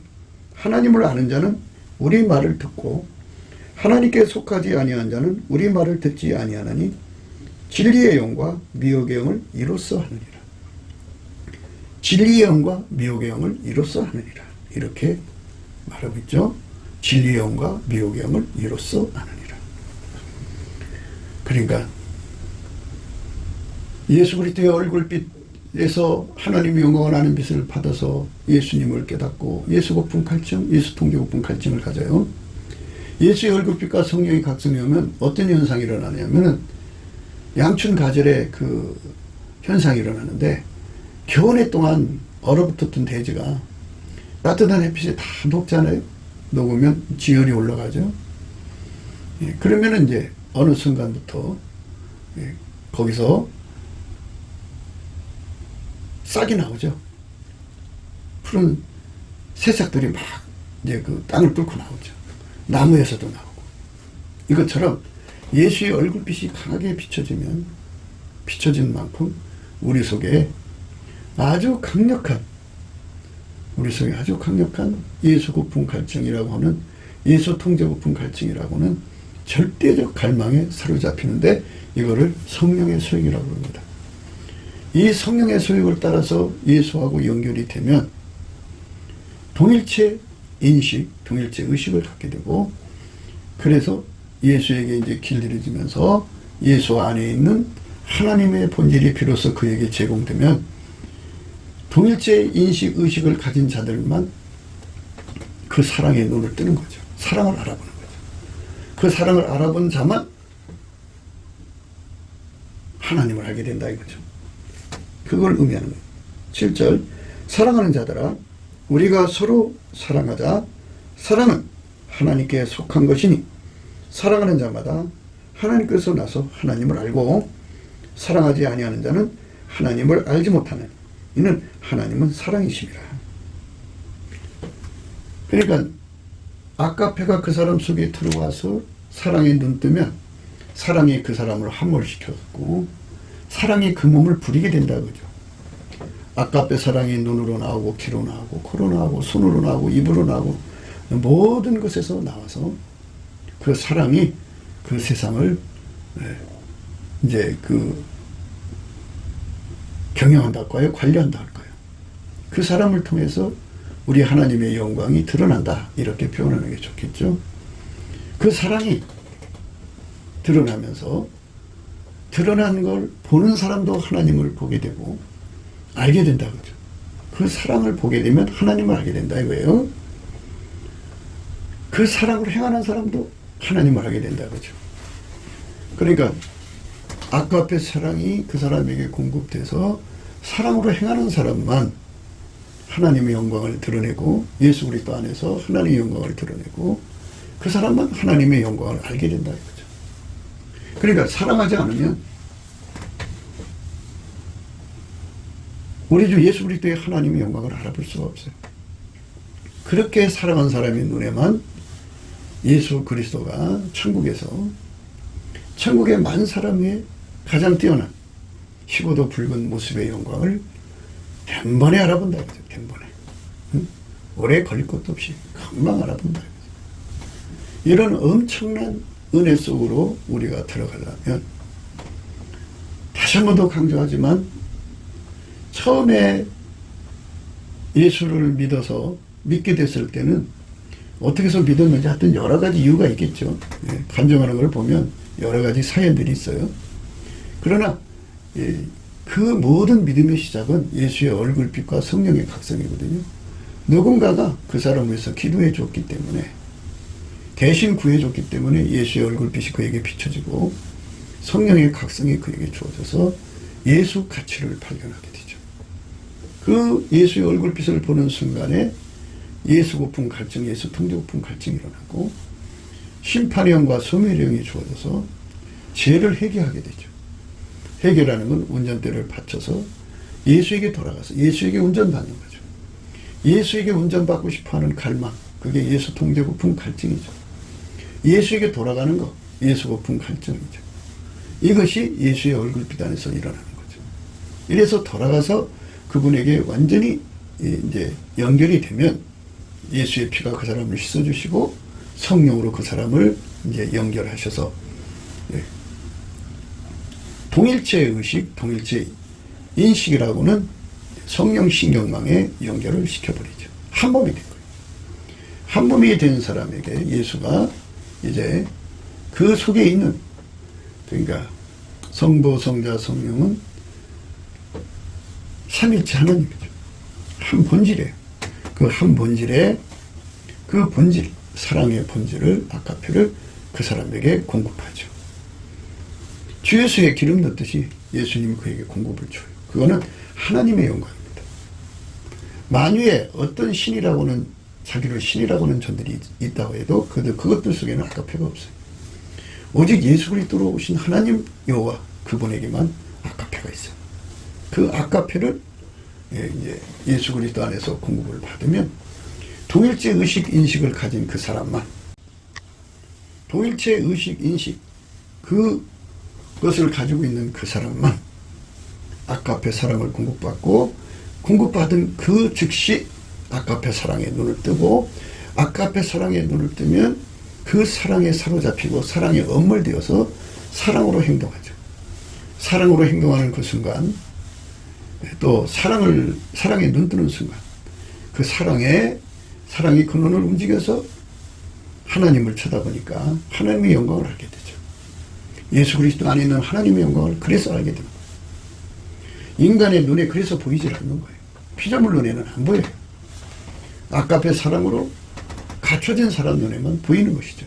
하나님을 아는 자는 우리 말을 듣고, 하나님께 속하지 아니한 자는 우리 말을 듣지 아니하나니 진리의 영과 미혹의 영을 이로써 하느니라. 진리의 영과 미혹의 영을 이로써 하느니라. 이렇게 말하고 있죠. 진리의 영과 미혹의 영을 이로써 하느니라. 그러니까 예수 그리스도의 얼굴빛에서 하나님의 영광을 아는 빛을 받아서 예수님을 깨닫고 예수 고품 갈증, 예수 통제 고품 갈증을 가져요. 예수의 얼굴빛과 성령이 각성이 오면 어떤 현상이 일어나냐면은 양춘 가절의 그 현상이 일어나는데, 겨우내 동안 얼어붙었던 대지가 따뜻한 햇빛에 다 녹잖아요. 녹으면 지열이 올라가죠. 예, 그러면은 이제 어느 순간부터 거기서 싹이 나오죠. 푸른 새싹들이 막 이제 그 땅을 뚫고 나오죠. 나무에서도 나오고. 이것처럼 예수의 얼굴빛이 강하게 비춰지면 비춰진 만큼 우리 속에 아주 강력한, 우리 속에 아주 강력한 예수 고품 갈증이라고 하는, 예수 통제 고품 갈증이라고 하는 절대적 갈망에 사로잡히는데, 이거를 성령의 소욕이라고 합니다. 이 성령의 소욕을 따라서 예수하고 연결이 되면 동일체 인식, 동일체 의식을 갖게 되고, 그래서 예수에게 이제 길들여지면서 예수 안에 있는 하나님의 본질이 비로소 그에게 제공되면 동일체 인식, 의식을 가진 자들만 그 사랑의 눈을 뜨는 거죠. 사랑을 알아보는 거죠. 그 사랑을 알아본 자만 하나님을 알게 된다 이거죠. 그걸 의미하는 거예요. 7절, 사랑하는 자들아 우리가 서로 사랑하자. 사랑은 하나님께 속한 것이니 사랑하는 자마다 하나님께서 나서 하나님을 알고, 사랑하지 아니하는 자는 하나님을 알지 못하는, 이는 하나님은 사랑이심이라. 그러니까 아가페가 그 사람 속에 들어와서 사랑에 눈뜨면 사랑이 그 사람을 함몰시켰고 사랑이 그 몸을 부리게 된다 그죠. 아가페 사랑이 눈으로 나오고 귀로 나오고 코로 나오고 손으로 나오고 입으로 나오고 모든 것에서 나와서 그 사랑이 그 세상을 이제 그 경영한다 할까요? 관리한다 할까요? 그 사람을 통해서 우리 하나님의 영광이 드러난다. 이렇게 표현하는 게 좋겠죠. 그 사랑이 드러나면서 드러난 걸 보는 사람도 하나님을 보게 되고 알게 된다. 그죠? 그 사랑을 보게 되면 하나님을 알게 된다 이거예요. 그 사랑으로 행하는 사람도 하나님을 알게 된다. 그죠? 그러니까 아까페 사랑이 그 사람에게 공급돼서 사랑으로 행하는 사람만 하나님의 영광을 드러내고 예수 그리스도 안에서 하나님의 영광을 드러내고 그 사람만 하나님의 영광을 알게 된다 이거죠. 그러니까 사랑하지 않으면 우리 주 예수 그리스도의 하나님의 영광을 알아볼 수가 없어요. 그렇게 사랑한 사람의 눈에만 예수 그리스도가 천국의 만 사람 위에 가장 뛰어난 희고도 붉은 모습의 영광을 단번에 알아본다. 그죠? 단번에. 응? 오래 걸릴 것도 없이 금방 알아본다. 그죠? 이런 엄청난 은혜 속으로 우리가 들어가려면 다시 한 번 더 강조하지만 처음에 예수를 믿게 됐을 때는 어떻게 해서 믿었는지 하여튼 여러 가지 이유가 있겠죠. 예, 간증하는 걸 보면 여러 가지 사연들이 있어요. 그러나 그 모든 믿음의 시작은 예수의 얼굴빛과 성령의 각성이거든요. 누군가가 그 사람을 위해서 기도해 줬기 때문에 대신 구해 줬기 때문에 예수의 얼굴빛이 그에게 비춰지고 성령의 각성이 그에게 주어져서 예수 가치를 발견하게 되죠. 그 예수의 얼굴빛을 보는 순간에 예수 고품 갈증, 예수 통제 고품 갈증이 일어나고 심판의 영과 소멸의 영이 주어져서 죄를 회개하게 되죠. 회개라는 건 운전대를 받쳐서 예수에게 돌아가서 예수에게 운전받는 거죠. 예수에게 운전받고 싶어하는 갈망, 그게 예수 통제 고품 갈증이죠. 예수에게 돌아가는 거, 예수 고품 갈증이죠. 이것이 예수의 얼굴빛 안에서 일어나는 거죠. 이래서 돌아가서 그분에게 완전히 이제 연결이 되면 예수의 피가 그 사람을 씻어주시고 성령으로 그 사람을 이제 연결하셔서 동일체 의식, 동일체 인식이라고는 성령 신경망에 연결을 시켜버리죠. 한 몸이 된 거예요. 한 몸이 된 사람에게 예수가 이제 그 속에 있는, 그러니까 성부, 성자, 성령은 삼일체 하나님이죠. 한 본질이에요. 그 한 본질에 그 본질, 사랑의 본질을, 아가페를 그 사람에게 공급하죠. 주 예수의 기름 넣듯이 예수님이 그에게 공급을 줘요. 그거는 하나님의 영광입니다. 만유에 어떤 신이라고는, 자기를 신이라고는 전들이 있다고 해도 그것들 속에는 아가페가 없어요. 오직 예수 그리스도로 오신 하나님 여호와 그분에게만 아가페가 있어요. 그 아가페를 이제 예수 그리스도 안에서 공급을 받으면 동일체 의식 인식을 가진 그 사람만, 동일체 의식 인식 그것을 가지고 있는 그 사람만 아가페 사랑을 공급받고, 공급받은 그 즉시 아가페 사랑에 눈을 뜨고, 아가페 사랑에 눈을 뜨면 그 사랑에 사로잡히고 사랑에 엄물되어서 사랑으로 행동하죠. 사랑으로 행동하는 그 순간, 또 사랑에 눈뜨는 순간, 그 사랑이 그 눈을 움직여서 하나님을 쳐다보니까 하나님의 영광을 알게 되죠. 예수 그리스도 안에 있는 하나님의 영광을 그래서 알게 됩니다. 인간의 눈에 그래서 보이질 않는 거예요. 피조물 눈에는 안 보여요. 아가페 사랑으로 갖춰진 사람 눈에만 보이는 것이죠.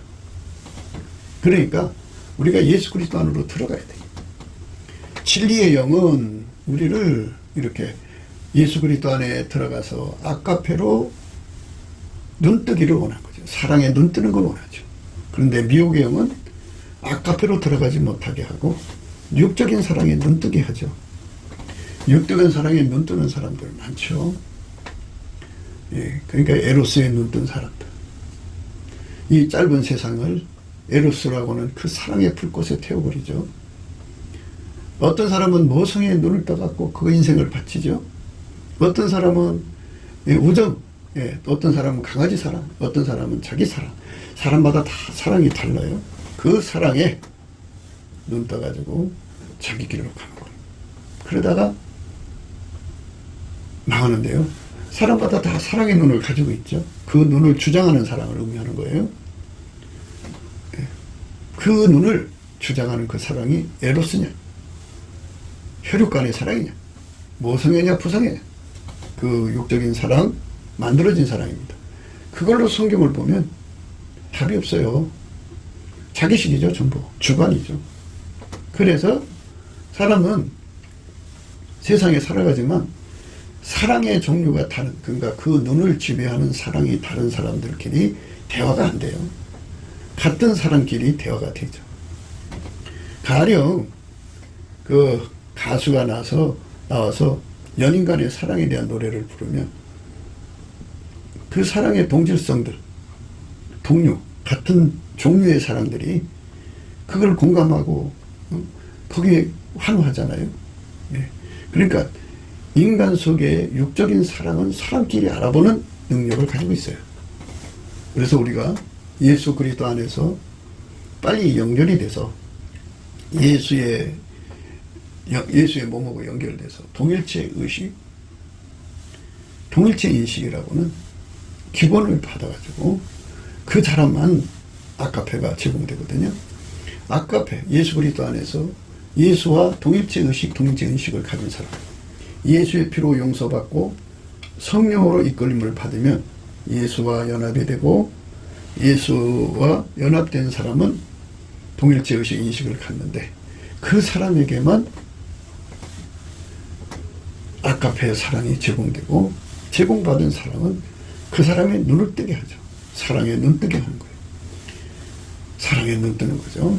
그러니까 우리가 예수 그리스도 안으로 들어가야 돼요. 진리의 영은 우리를 이렇게 예수 그리스도 안에 들어가서 아가페로 눈뜨기를 원한 거죠. 사랑에 눈뜨는 걸 원하죠. 그런데 미혹의 영은 아가페로 들어가지 못하게 하고 육적인 사랑에 눈뜨게 하죠. 육적인 사랑에 눈뜨는 사람들 많죠. 예, 그러니까 에로스에 눈뜬 사람들. 이 짧은 세상을 에로스라고는 그 사랑의 불꽃에 태워버리죠. 어떤 사람은 모성에 눈을 떠갖고 그 인생을 바치죠. 어떤 사람은 우정, 어떤 사람은 강아지 사랑, 어떤 사람은 자기 사랑. 사람마다 다 사랑이 달라요. 그 사랑에 눈 떠가지고 자기 길로 가는 거예요. 그러다가 망하는데요. 사람마다 다 사랑의 눈을 가지고 있죠. 그 눈을 주장하는 사랑을 의미하는 거예요. 그 눈을 주장하는 그 사랑이 에로스냐, 혈육 간의 사랑이냐, 모성애냐 부성애냐, 그 육적인 사랑, 만들어진 사랑입니다. 그걸로 성경을 보면 답이 없어요. 자기식이죠. 전부 주관이죠. 그래서 사람은 세상에 살아가지만 사랑의 종류가 다른, 그러니까 그 눈을 지배하는 사랑이 다른 사람들끼리 대화가 안 돼요. 같은 사람끼리 대화가 되죠. 가령 그 가수가 나와서 연인 간의 사랑에 대한 노래를 부르면 그 사랑의 동질성들, 동료, 같은 종류의 사람들이 그걸 공감하고 거기에 환호하잖아요. 예. 그러니까 인간 속의 육적인 사랑은 사람끼리 알아보는 능력을 가지고 있어요. 그래서 우리가 예수 그리스도 안에서 빨리 연결이 돼서 예수의 몸하고 연결돼서 동일체 의식, 동일체 인식이라고는 기본을 받아가지고 그 사람만 아카페가 제공되거든요. 아카페, 예수 그리스도 안에서 예수와 동일체 의식, 동일체 인식을 가진 사람, 예수의 피로 용서받고 성령으로 이끌림을 받으면 예수와 연합이 되고, 예수와 연합된 사람은 동일체 의식, 인식을 갖는데 그 사람에게만 아카페의 사랑이 제공되고, 제공받은 사랑은 그 사람의 눈을 뜨게 하죠. 사랑의 눈 뜨게 하는 거예요. 사랑의 눈 뜨는 거죠.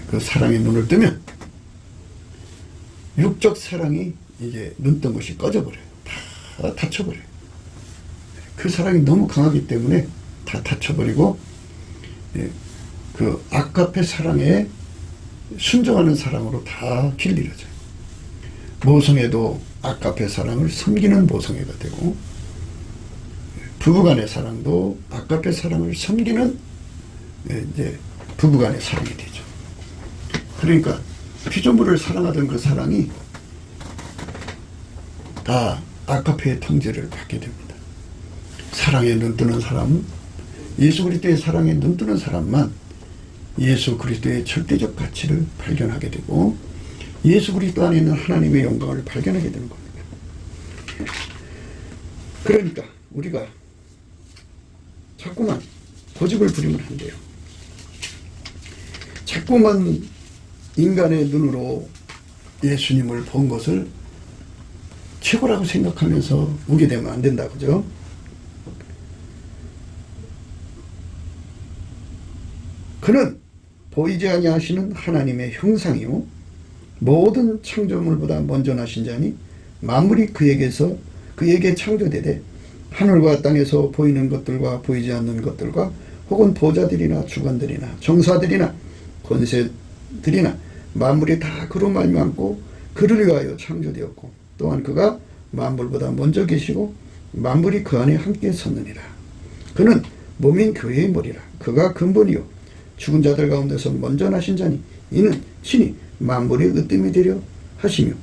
그 사랑의 눈을 뜨면 육적 사랑이 이제 눈 뜬 것이 꺼져버려요. 다 닫혀버려요. 그 사랑이 너무 강하기 때문에 다 닫혀버리고, 그 아카페 사랑에 순종하는 사랑으로 다 길들여져요. 모성애도 아카페 사랑을 섬기는 모성애가 되고, 부부간의 사랑도 아카페 사랑을 섬기는 이제 부부간의 사랑이 되죠. 그러니까 피조물을 사랑하던 그 사랑이 다 아카페의 통제를 받게 됩니다. 사랑에 눈뜨는 사람, 예수 그리스도의 사랑에 눈뜨는 사람만 예수 그리스도의 절대적 가치를 발견하게 되고, 예수 그리스도 안에 있는 하나님의 영광을 발견하게 되는 겁니다. 그러니까 우리가 자꾸만 고집을 부리면 안 돼요. 자꾸만 인간의 눈으로 예수님을 본 것을 최고라고 생각하면서 오게 되면 안 된다, 그죠? 그는 보이지 아니하시는 하나님의 형상이요 모든 창조물보다 먼저 나신 자니 만물이 그에게 창조되되 하늘과 땅에서 보이는 것들과 보이지 않는 것들과 혹은 보좌들이나 주관들이나 정사들이나 권세들이나 만물이 다 그로 말미암고 그를 위하여 창조되었고, 또한 그가 만물보다 먼저 계시고 만물이 그 안에 함께 섰느니라. 그는 몸인 교회의 머리라. 그가 근본이요 죽은 자들 가운데서 먼저 나신 자니 이는 친히 만물의 으뜸이 되려 하시며,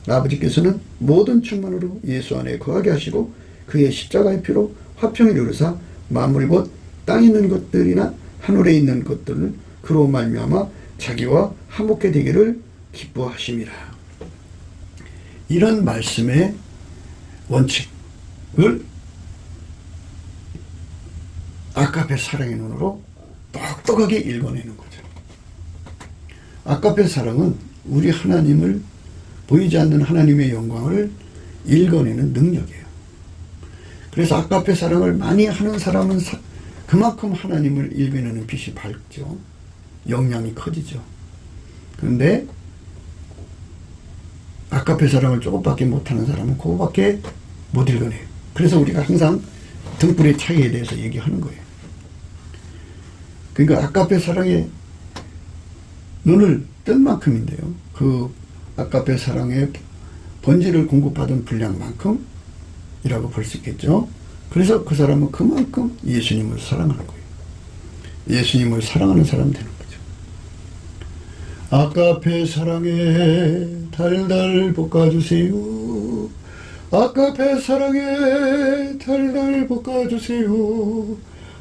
아버지께서는 모든 충만으로 예수 안에 거하게 하시고 그의 십자가의 피로 화평을 이루사 만물 곧 땅에 있는 것들이나 하늘에 있는 것들을 그로 말미암아 자기와 화목해 되기를 기뻐하심이라. 이런 말씀의 원칙을 아카페 사랑의 눈으로 똑똑하게 읽어내는 거죠. 아카페 사랑은 우리 하나님을, 보이지 않는 하나님의 영광을 읽어내는 능력이에요. 그래서 아카페 사랑을 많이 하는 사람은 그만큼 하나님을 읽어내는 빛이 밝죠. 역량이 커지죠. 그런데 아카페 사랑을 조금밖에 못하는 사람은 그거밖에 못 읽어내요. 그래서 우리가 항상 등불의 차이에 대해서 얘기하는 거예요. 그러니까 아카페 사랑에 눈을 뜬 만큼인데요. 그 아카페 사랑의 본질을 공급받은 분량만큼이라고 볼 수 있겠죠. 그래서 그 사람은 그만큼 예수님을 사랑하는 거예요. 예수님을 사랑하는 사람 되는 거죠. 아카페 사랑에 달달 볶아주세요. 아까페 사랑에 달달 볶아주세요.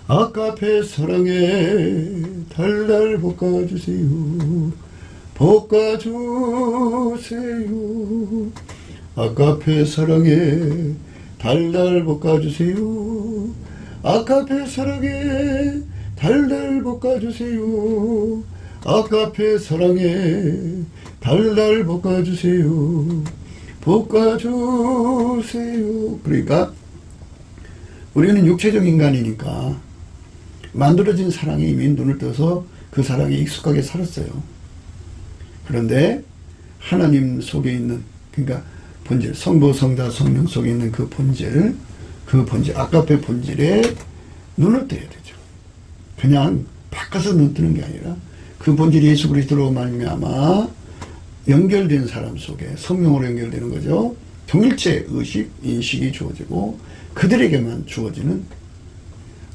아까페 사랑에 달달 볶아주세요. 볶아주세요. 아까페 사랑에 달달 볶아주세요. 아까페 사랑에 달달 볶아주세요. 아까페 사랑에 달달 볶아주세요. 볶아주세요. 그러니까 우리는 육체적 인간이니까 만들어진 사랑이 이미 눈을 떠서 그 사랑에 익숙하게 살았어요. 그런데 하나님 속에 있는, 그러니까 본질, 성부, 성자, 성령 속에 있는 그 본질, 아까페 본질에 눈을 떠야 되죠. 그냥 바꿔서 눈 뜨는 게 아니라 그 본질이 예수 그리스도로 말미암아 연결된 사람 속에 성령으로 연결되는 거죠. 동일체 의식, 인식이 주어지고 그들에게만 주어지는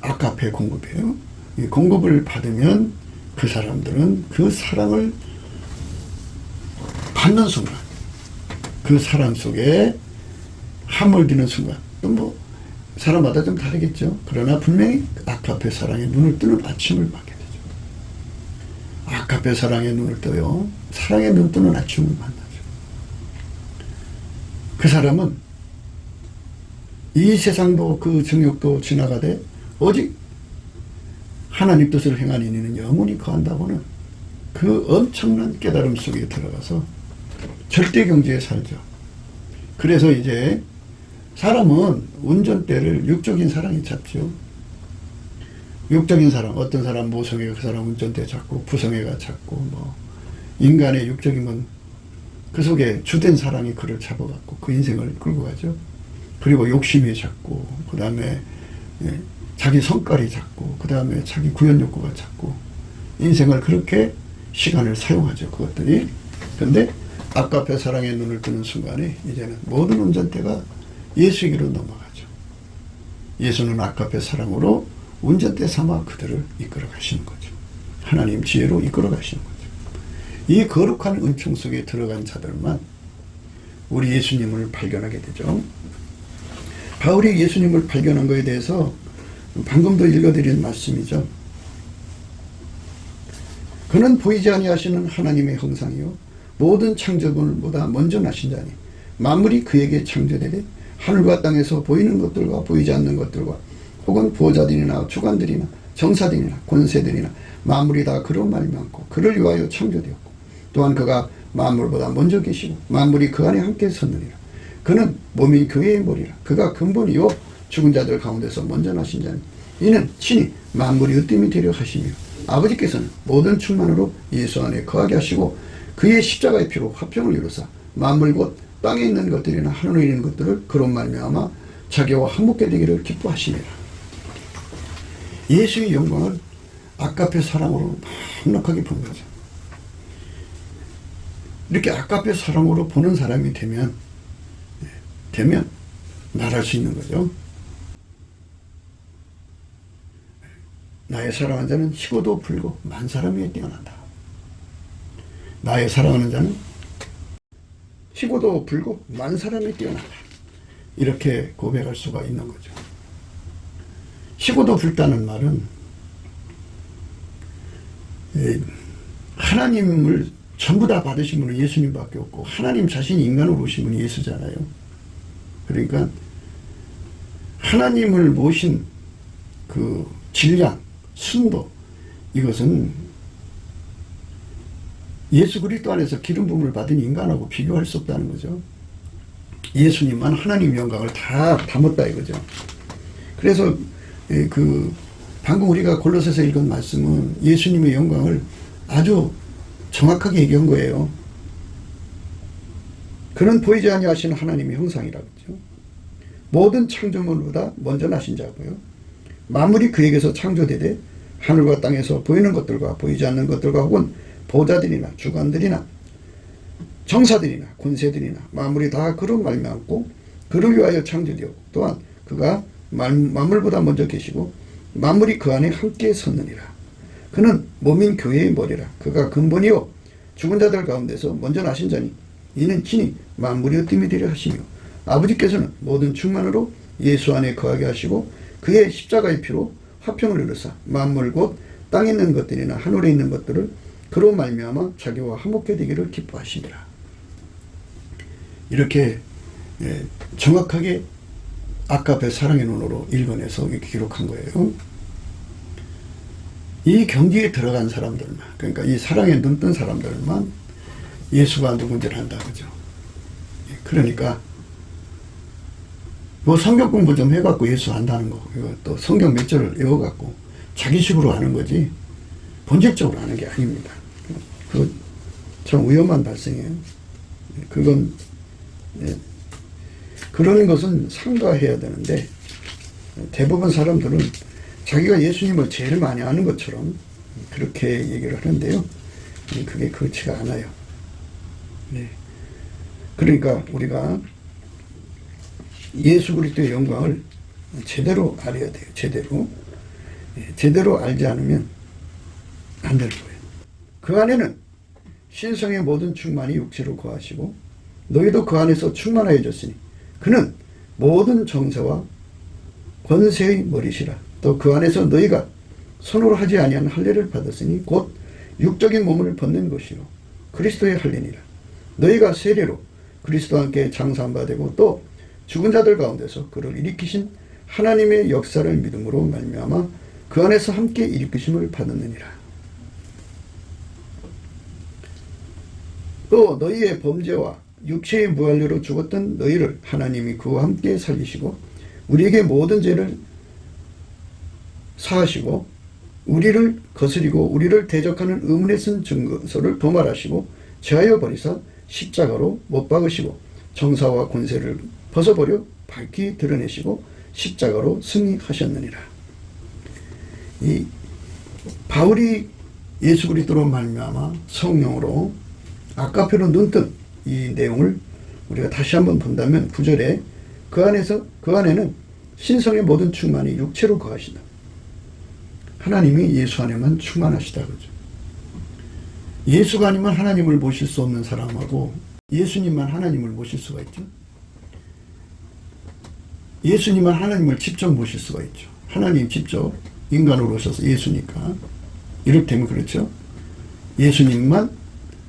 아까페 공급이에요. 이 공급을 받으면 그 사람들은 그 사랑을 받는 순간, 그 사랑 속에 함몰되는 순간, 또 뭐 사람마다 좀 다르겠죠. 그러나 분명히 아까페 사랑에 눈을 뜨는 아침을 맞게 되죠. 아까페 사랑에 눈을 떠요. 사랑에 눈 뜨는 아침을 만나죠. 그 사람은 이 세상도 그 정욕도 지나가되 오직 하나님 뜻을 행하는 이는 영원히 거한다고는 그 엄청난 깨달음 속에 들어가서 절대 경지에 살죠. 그래서 이제 사람은 운전대를 육적인 사랑이 잡죠. 육적인 사랑, 어떤 사람 모성애가 그 사람 운전대 잡고 부성애가 잡고 뭐 인간의 육적인 건 그 속에 주된 사랑이 그를 잡아갖고 그 인생을 끌고 가죠. 그리고 욕심이 잡고 그 다음에 자기 성깔이 잡고 그 다음에 자기 구현 욕구가 잡고 인생을 그렇게 시간을 사용하죠. 그것들이. 근데 아까페 사랑에 눈을 뜨는 순간에 이제는 모든 운전대가 예수에게로 넘어가죠. 예수는 아까페 사랑으로 운전대 삼아 그들을 이끌어 가시는 거죠. 하나님 지혜로 이끌어 가시는 거죠. 이 거룩한 은총 속에 들어간 자들만 우리 예수님을 발견하게 되죠. 바울이 예수님을 발견한 것에 대해서 방금도 읽어드린 말씀이죠. 그는 보이지 아니하시는 하나님의 형상이요 모든 창조물보다 먼저 나신 자니 만물이 그에게 창조되되 하늘과 땅에서 보이는 것들과 보이지 않는 것들과 혹은 보좌들이나 주관들이나 정사들이나 권세들이나 만물이 다 그로 말미암고 그를 위하여 창조되었고 또한 그가 만물보다 먼저 계시고 만물이 그 안에 함께 섰느니라. 그는 몸인 교회의 머리라. 그가 근본이요 죽은 자들 가운데서 먼저 나신 자니 이는 친히 만물이 으뜸이 되려 하시며 아버지께서는 모든 충만으로 예수 안에 거하게 하시고 그의 십자가의 피로 화평을 이루사 만물 곧 땅에 있는 것들이나 하늘에 있는 것들을 그로 말미암아 자기와 한목게 되기를 기뻐하시니라. 예수의 영광을 아까페 사랑으로 넉넉하게 본 거죠. 이렇게 아까페 사랑으로 보는 사람이 되면 말할 수 있는 거죠. 나의 사랑하는 자는 희고도 불고 만 사람 위에 뛰어난다. 나의 사랑하는 자는 희고도 불고 만 사람에 뛰어난다. 이렇게 고백할 수가 있는 거죠. 희고도 불다는 말은 하나님을 전부 다 받으신 분은 예수님밖에 없고 하나님 자신이 인간으로 오신 분이 예수잖아요. 그러니까 하나님을 모신 그 질량, 순도 이것은 예수 그리스도 안에서 기름 부음을 받은 인간하고 비교할 수 없다는 거죠. 예수님만 하나님 영광을 다 담았다 이거죠. 그래서 방금 우리가 골로새서 읽은 말씀은 예수님의 영광을 아주 정확하게 얘기한 거예요. 그는 보이지 아니하시는 하나님의 형상이라고 했죠. 모든 창조물보다 먼저 나신 자고요. 만물이 그에게서 창조되되 하늘과 땅에서 보이는 것들과 보이지 않는 것들과 혹은 보좌들이나 주관들이나 정사들이나 권세들이나 만물이 다 그로 말미암고 그를 위하여 창조되었고 또한 그가 만물보다 먼저 계시고 만물이 그 안에 함께 섰느니라. 그는 몸인 교회의 머리라. 그가 근본이요 죽은 자들 가운데서 먼저 나신 자니 이는 친히 만물이 으뜸이 되려 하시며 아버지께서는 모든 충만으로 예수 안에 거하게 하시고 그의 십자가의 피로 화평을 이루사 만물 곧 땅에 있는 것들이나 하늘에 있는 것들을 그로 말미암아 자기와 화목해 되기를 기뻐하시니라. 이렇게 정확하게 아까의 사랑의 눈으로 읽어내서 이렇게 기록한 거예요. 이 경지에 들어간 사람들만, 그러니까 이 사랑에 눈뜬 사람들만 예수가 누군지를 안다, 그죠? 그러니까 뭐 성경 공부 좀 해갖고 예수 안다는 거, 이거 또 성경 몇 절을 외워갖고 자기식으로 아는 거지 본질적으로 아는 게 아닙니다. 그거 참 위험한 발생이에요. 그건 그런 것은 삼가해야 되는데 대부분 사람들은 자기가 예수님을 제일 많이 아는 것처럼 그렇게 얘기를 하는데요. 그게 그렇지가 않아요. 네. 그러니까 우리가 예수 그리스도의 영광을 제대로 알아야 돼요. 제대로 알지 않으면 안 될 거예요. 그 안에는 신성의 모든 충만이 육체로 거하시고 너희도 그 안에서 충만하여졌으니 그는 모든 정세와 권세의 머리시라. 또 그 안에서 너희가 손으로 하지 아니한 할례를 받았으니 곧 육적인 몸을 벗는 것이요 그리스도의 할례니라. 너희가 세례로 그리스도와 함께 장사한 바 되고 또 죽은 자들 가운데서 그를 일으키신 하나님의 역사를 믿음으로 말미암아 그 안에서 함께 일으키심을 받았느니라. 또 너희의 범죄와 육체의 무할례로 죽었던 너희를 하나님이 그와 함께 살리시고 우리에게 모든 죄를 사하시고 우리를 거스리고 우리를 대적하는 의문에 쓴 증거서를 도말하시고 제하여 버리사 십자가로 못 박으시고 정사와 권세를 벗어버려 밝히 드러내시고 십자가로 승리하셨느니라. 이 바울이 예수 그리스도로 말미암아 성령으로 아까표로 눈뜬 이 내용을 우리가 다시 한번 본다면 9절에 그 안에는 신성의 모든 충만이 육체로 거하시다. 하나님이 예수 안에만 충만하시다, 그죠? 예수가 아니면 하나님을 모실 수 없는 사람하고 예수님만 하나님을 모실 수가 있죠. 예수님만 하나님을 직접 모실 수가 있죠. 하나님 직접 인간으로 오셔서 예수니까. 이를테면 그렇죠. 예수님만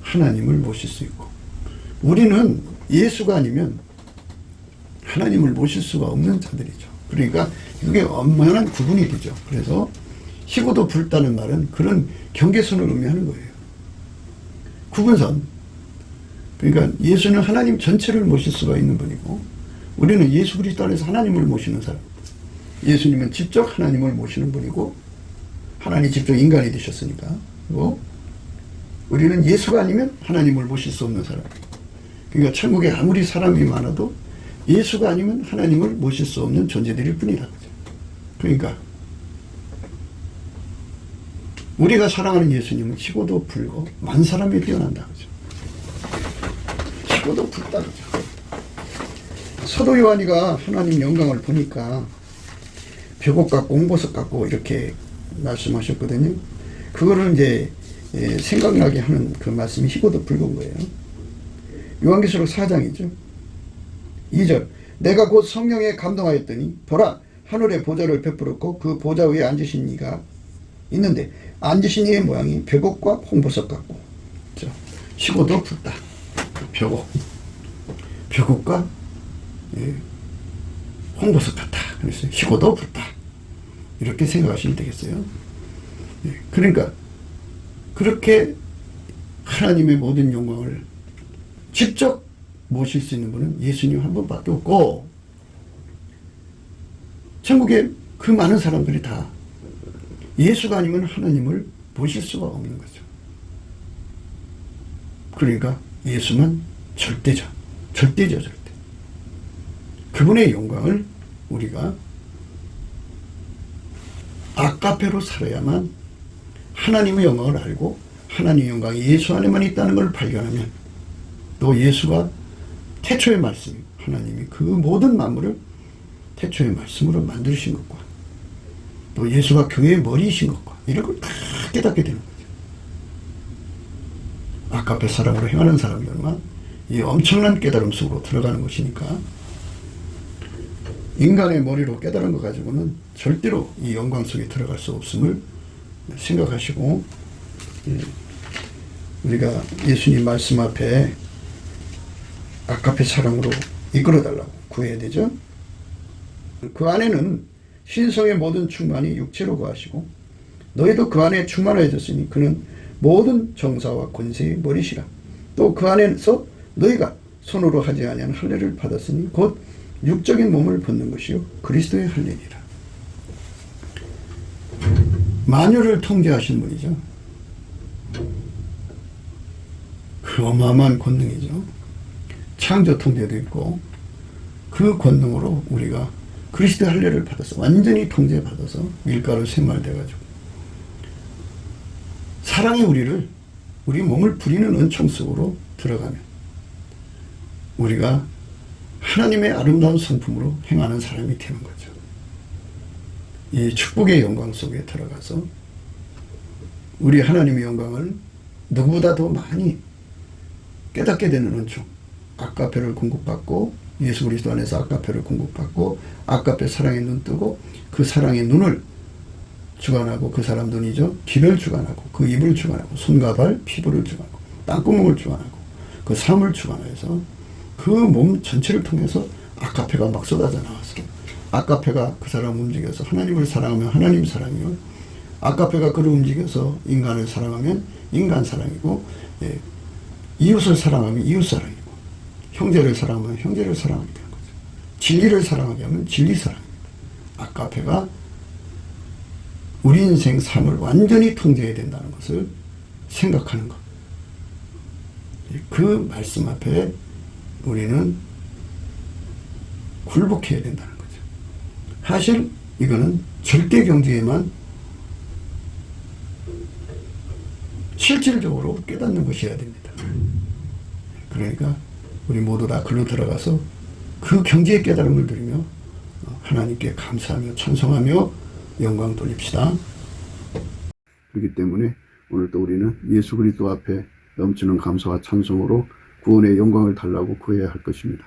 하나님을 모실 수 있고 우리는 예수가 아니면 하나님을 모실 수가 없는 자들이죠. 그러니까 이게 엄청난 구분이 되죠. 그래서 희고도 붉다는 말은 그런 경계선을 의미하는 거예요. 구분선. 그러니까 예수는 하나님 전체를 모실 수가 있는 분이고 우리는 예수 그리스도 안에서 하나님을 모시는 사람. 예수님은 직접 하나님을 모시는 분이고 하나님이 직접 인간이 되셨으니까. 그리고 우리는 예수가 아니면 하나님을 모실 수 없는 사람. 그러니까 천국에 아무리 사람이 많아도 예수가 아니면 하나님을 모실 수 없는 존재들일 뿐이다. 그러니까 우리가 사랑하는 예수님은 희고도 붉고 만사람이 뛰어난다. 그죠? 희고도 붉다. 그죠? 사도 요한이가 하나님 영광을 보니까 벽옥 같고 옹보석 같고 이렇게 말씀하셨거든요. 그거를 이제 생각나게 하는 그 말씀이 희고도 붉은 거예요. 요한계시록 4장이죠. 2절 내가 곧 성령에 감동하였더니 보라 하늘의 보좌를 베풀었고 그 보좌 위에 앉으신 이가 있는데 앉으신 이의 모양이 벽옥과 홍보석 같고 희고도 붉다. 벽옥과 홍보석 같다. 그래서 희고도 붉다. 이렇게 생각하시면 되겠어요. 그러니까 그렇게 하나님의 모든 영광을 직접 모실 수 있는 분은 예수님 한 분밖에 없고 천국에 그 많은 사람들이 다 예수가 아니면 하나님을 모실 수가 없는 거죠. 그러니까 예수만 절대죠. 절대. 그분의 영광을 우리가 아까페로 살아야만 하나님의 영광을 알고 하나님의 영광이 예수 안에만 있다는 걸 발견하면 또 예수가 태초의 말씀, 하나님이 그 모든 만물을 태초의 말씀으로 만드신 것과 또 예수가 교회의 머리이신 것과 이런 걸 다 깨닫게 되는 거죠. 아까페 사랑으로 행하는 사람들만 이 엄청난 깨달음 속으로 들어가는 것이니까 인간의 머리로 깨달은 것 가지고는 절대로 이 영광 속에 들어갈 수 없음을 생각하시고, 우리가 예수님 말씀 앞에 아까페 사랑으로 이끌어달라고 구해야 되죠. 그 안에는 신성의 모든 충만이 육체로 거하시고 너희도 그 안에 충만해졌으니 그는 모든 정사와 권세의 머리시라. 또 그 안에서 너희가 손으로 하지 아니한 할례를 받았으니 곧 육적인 몸을 벗는 것이요 그리스도의 할례니라. 만유를 통제하신 분이죠. 그 어마어마한 권능이죠. 창조 통제도 있고 그 권능으로 우리가 그리스도의 할례를 받아서 완전히 통제받아서 밀가루 샘말돼가지고 사랑이 우리 몸을 부리는 은총 속으로 들어가면 우리가 하나님의 아름다운 성품으로 행하는 사람이 되는 거죠. 이 축복의 영광 속에 들어가서 우리 하나님의 영광을 누구보다 더 많이 깨닫게 되는 은총, 아까페를 공급받고 예수 그리스도 안에서 아까페를 공급받고 아까페 사랑의 눈 뜨고 그 사랑의 눈을 주관하고 그 사람 눈이죠. 귀를 주관하고 그 입을 주관하고 손과 발, 피부를 주관하고 땅구멍을 주관하고 그 삶을 주관해서 그 몸 전체를 통해서 아까페가 막 쏟아져 나왔어. 아까페가 그 사람을 움직여서 하나님을 사랑하면 하나님 사랑이요. 아까페가 그를 움직여서 인간을 사랑하면 인간 사랑이고, 이웃을 사랑하면 이웃 사랑이고, 형제를 사랑하면 형제를 사랑하게 되는 거죠. 진리를 사랑하게 하면 진리 사랑입니다. 아까페가 우리 인생 삶을 완전히 통제해야 된다는 것을 생각하는 것. 그 말씀 앞에 우리는 굴복해야 된다는 거죠. 사실 이거는 절대 경지에만 실질적으로 깨닫는 것이어야 됩니다. 그러니까 우리 모두 다 글로 들어가서 그 경지의 깨달음을 드리며 하나님께 감사하며 찬송하며 영광 돌립시다. 그렇기 때문에 오늘 또 우리는 예수 그리스도 앞에 넘치는 감사와 찬송으로 구원의 영광을 달라고 구해야 할 것입니다.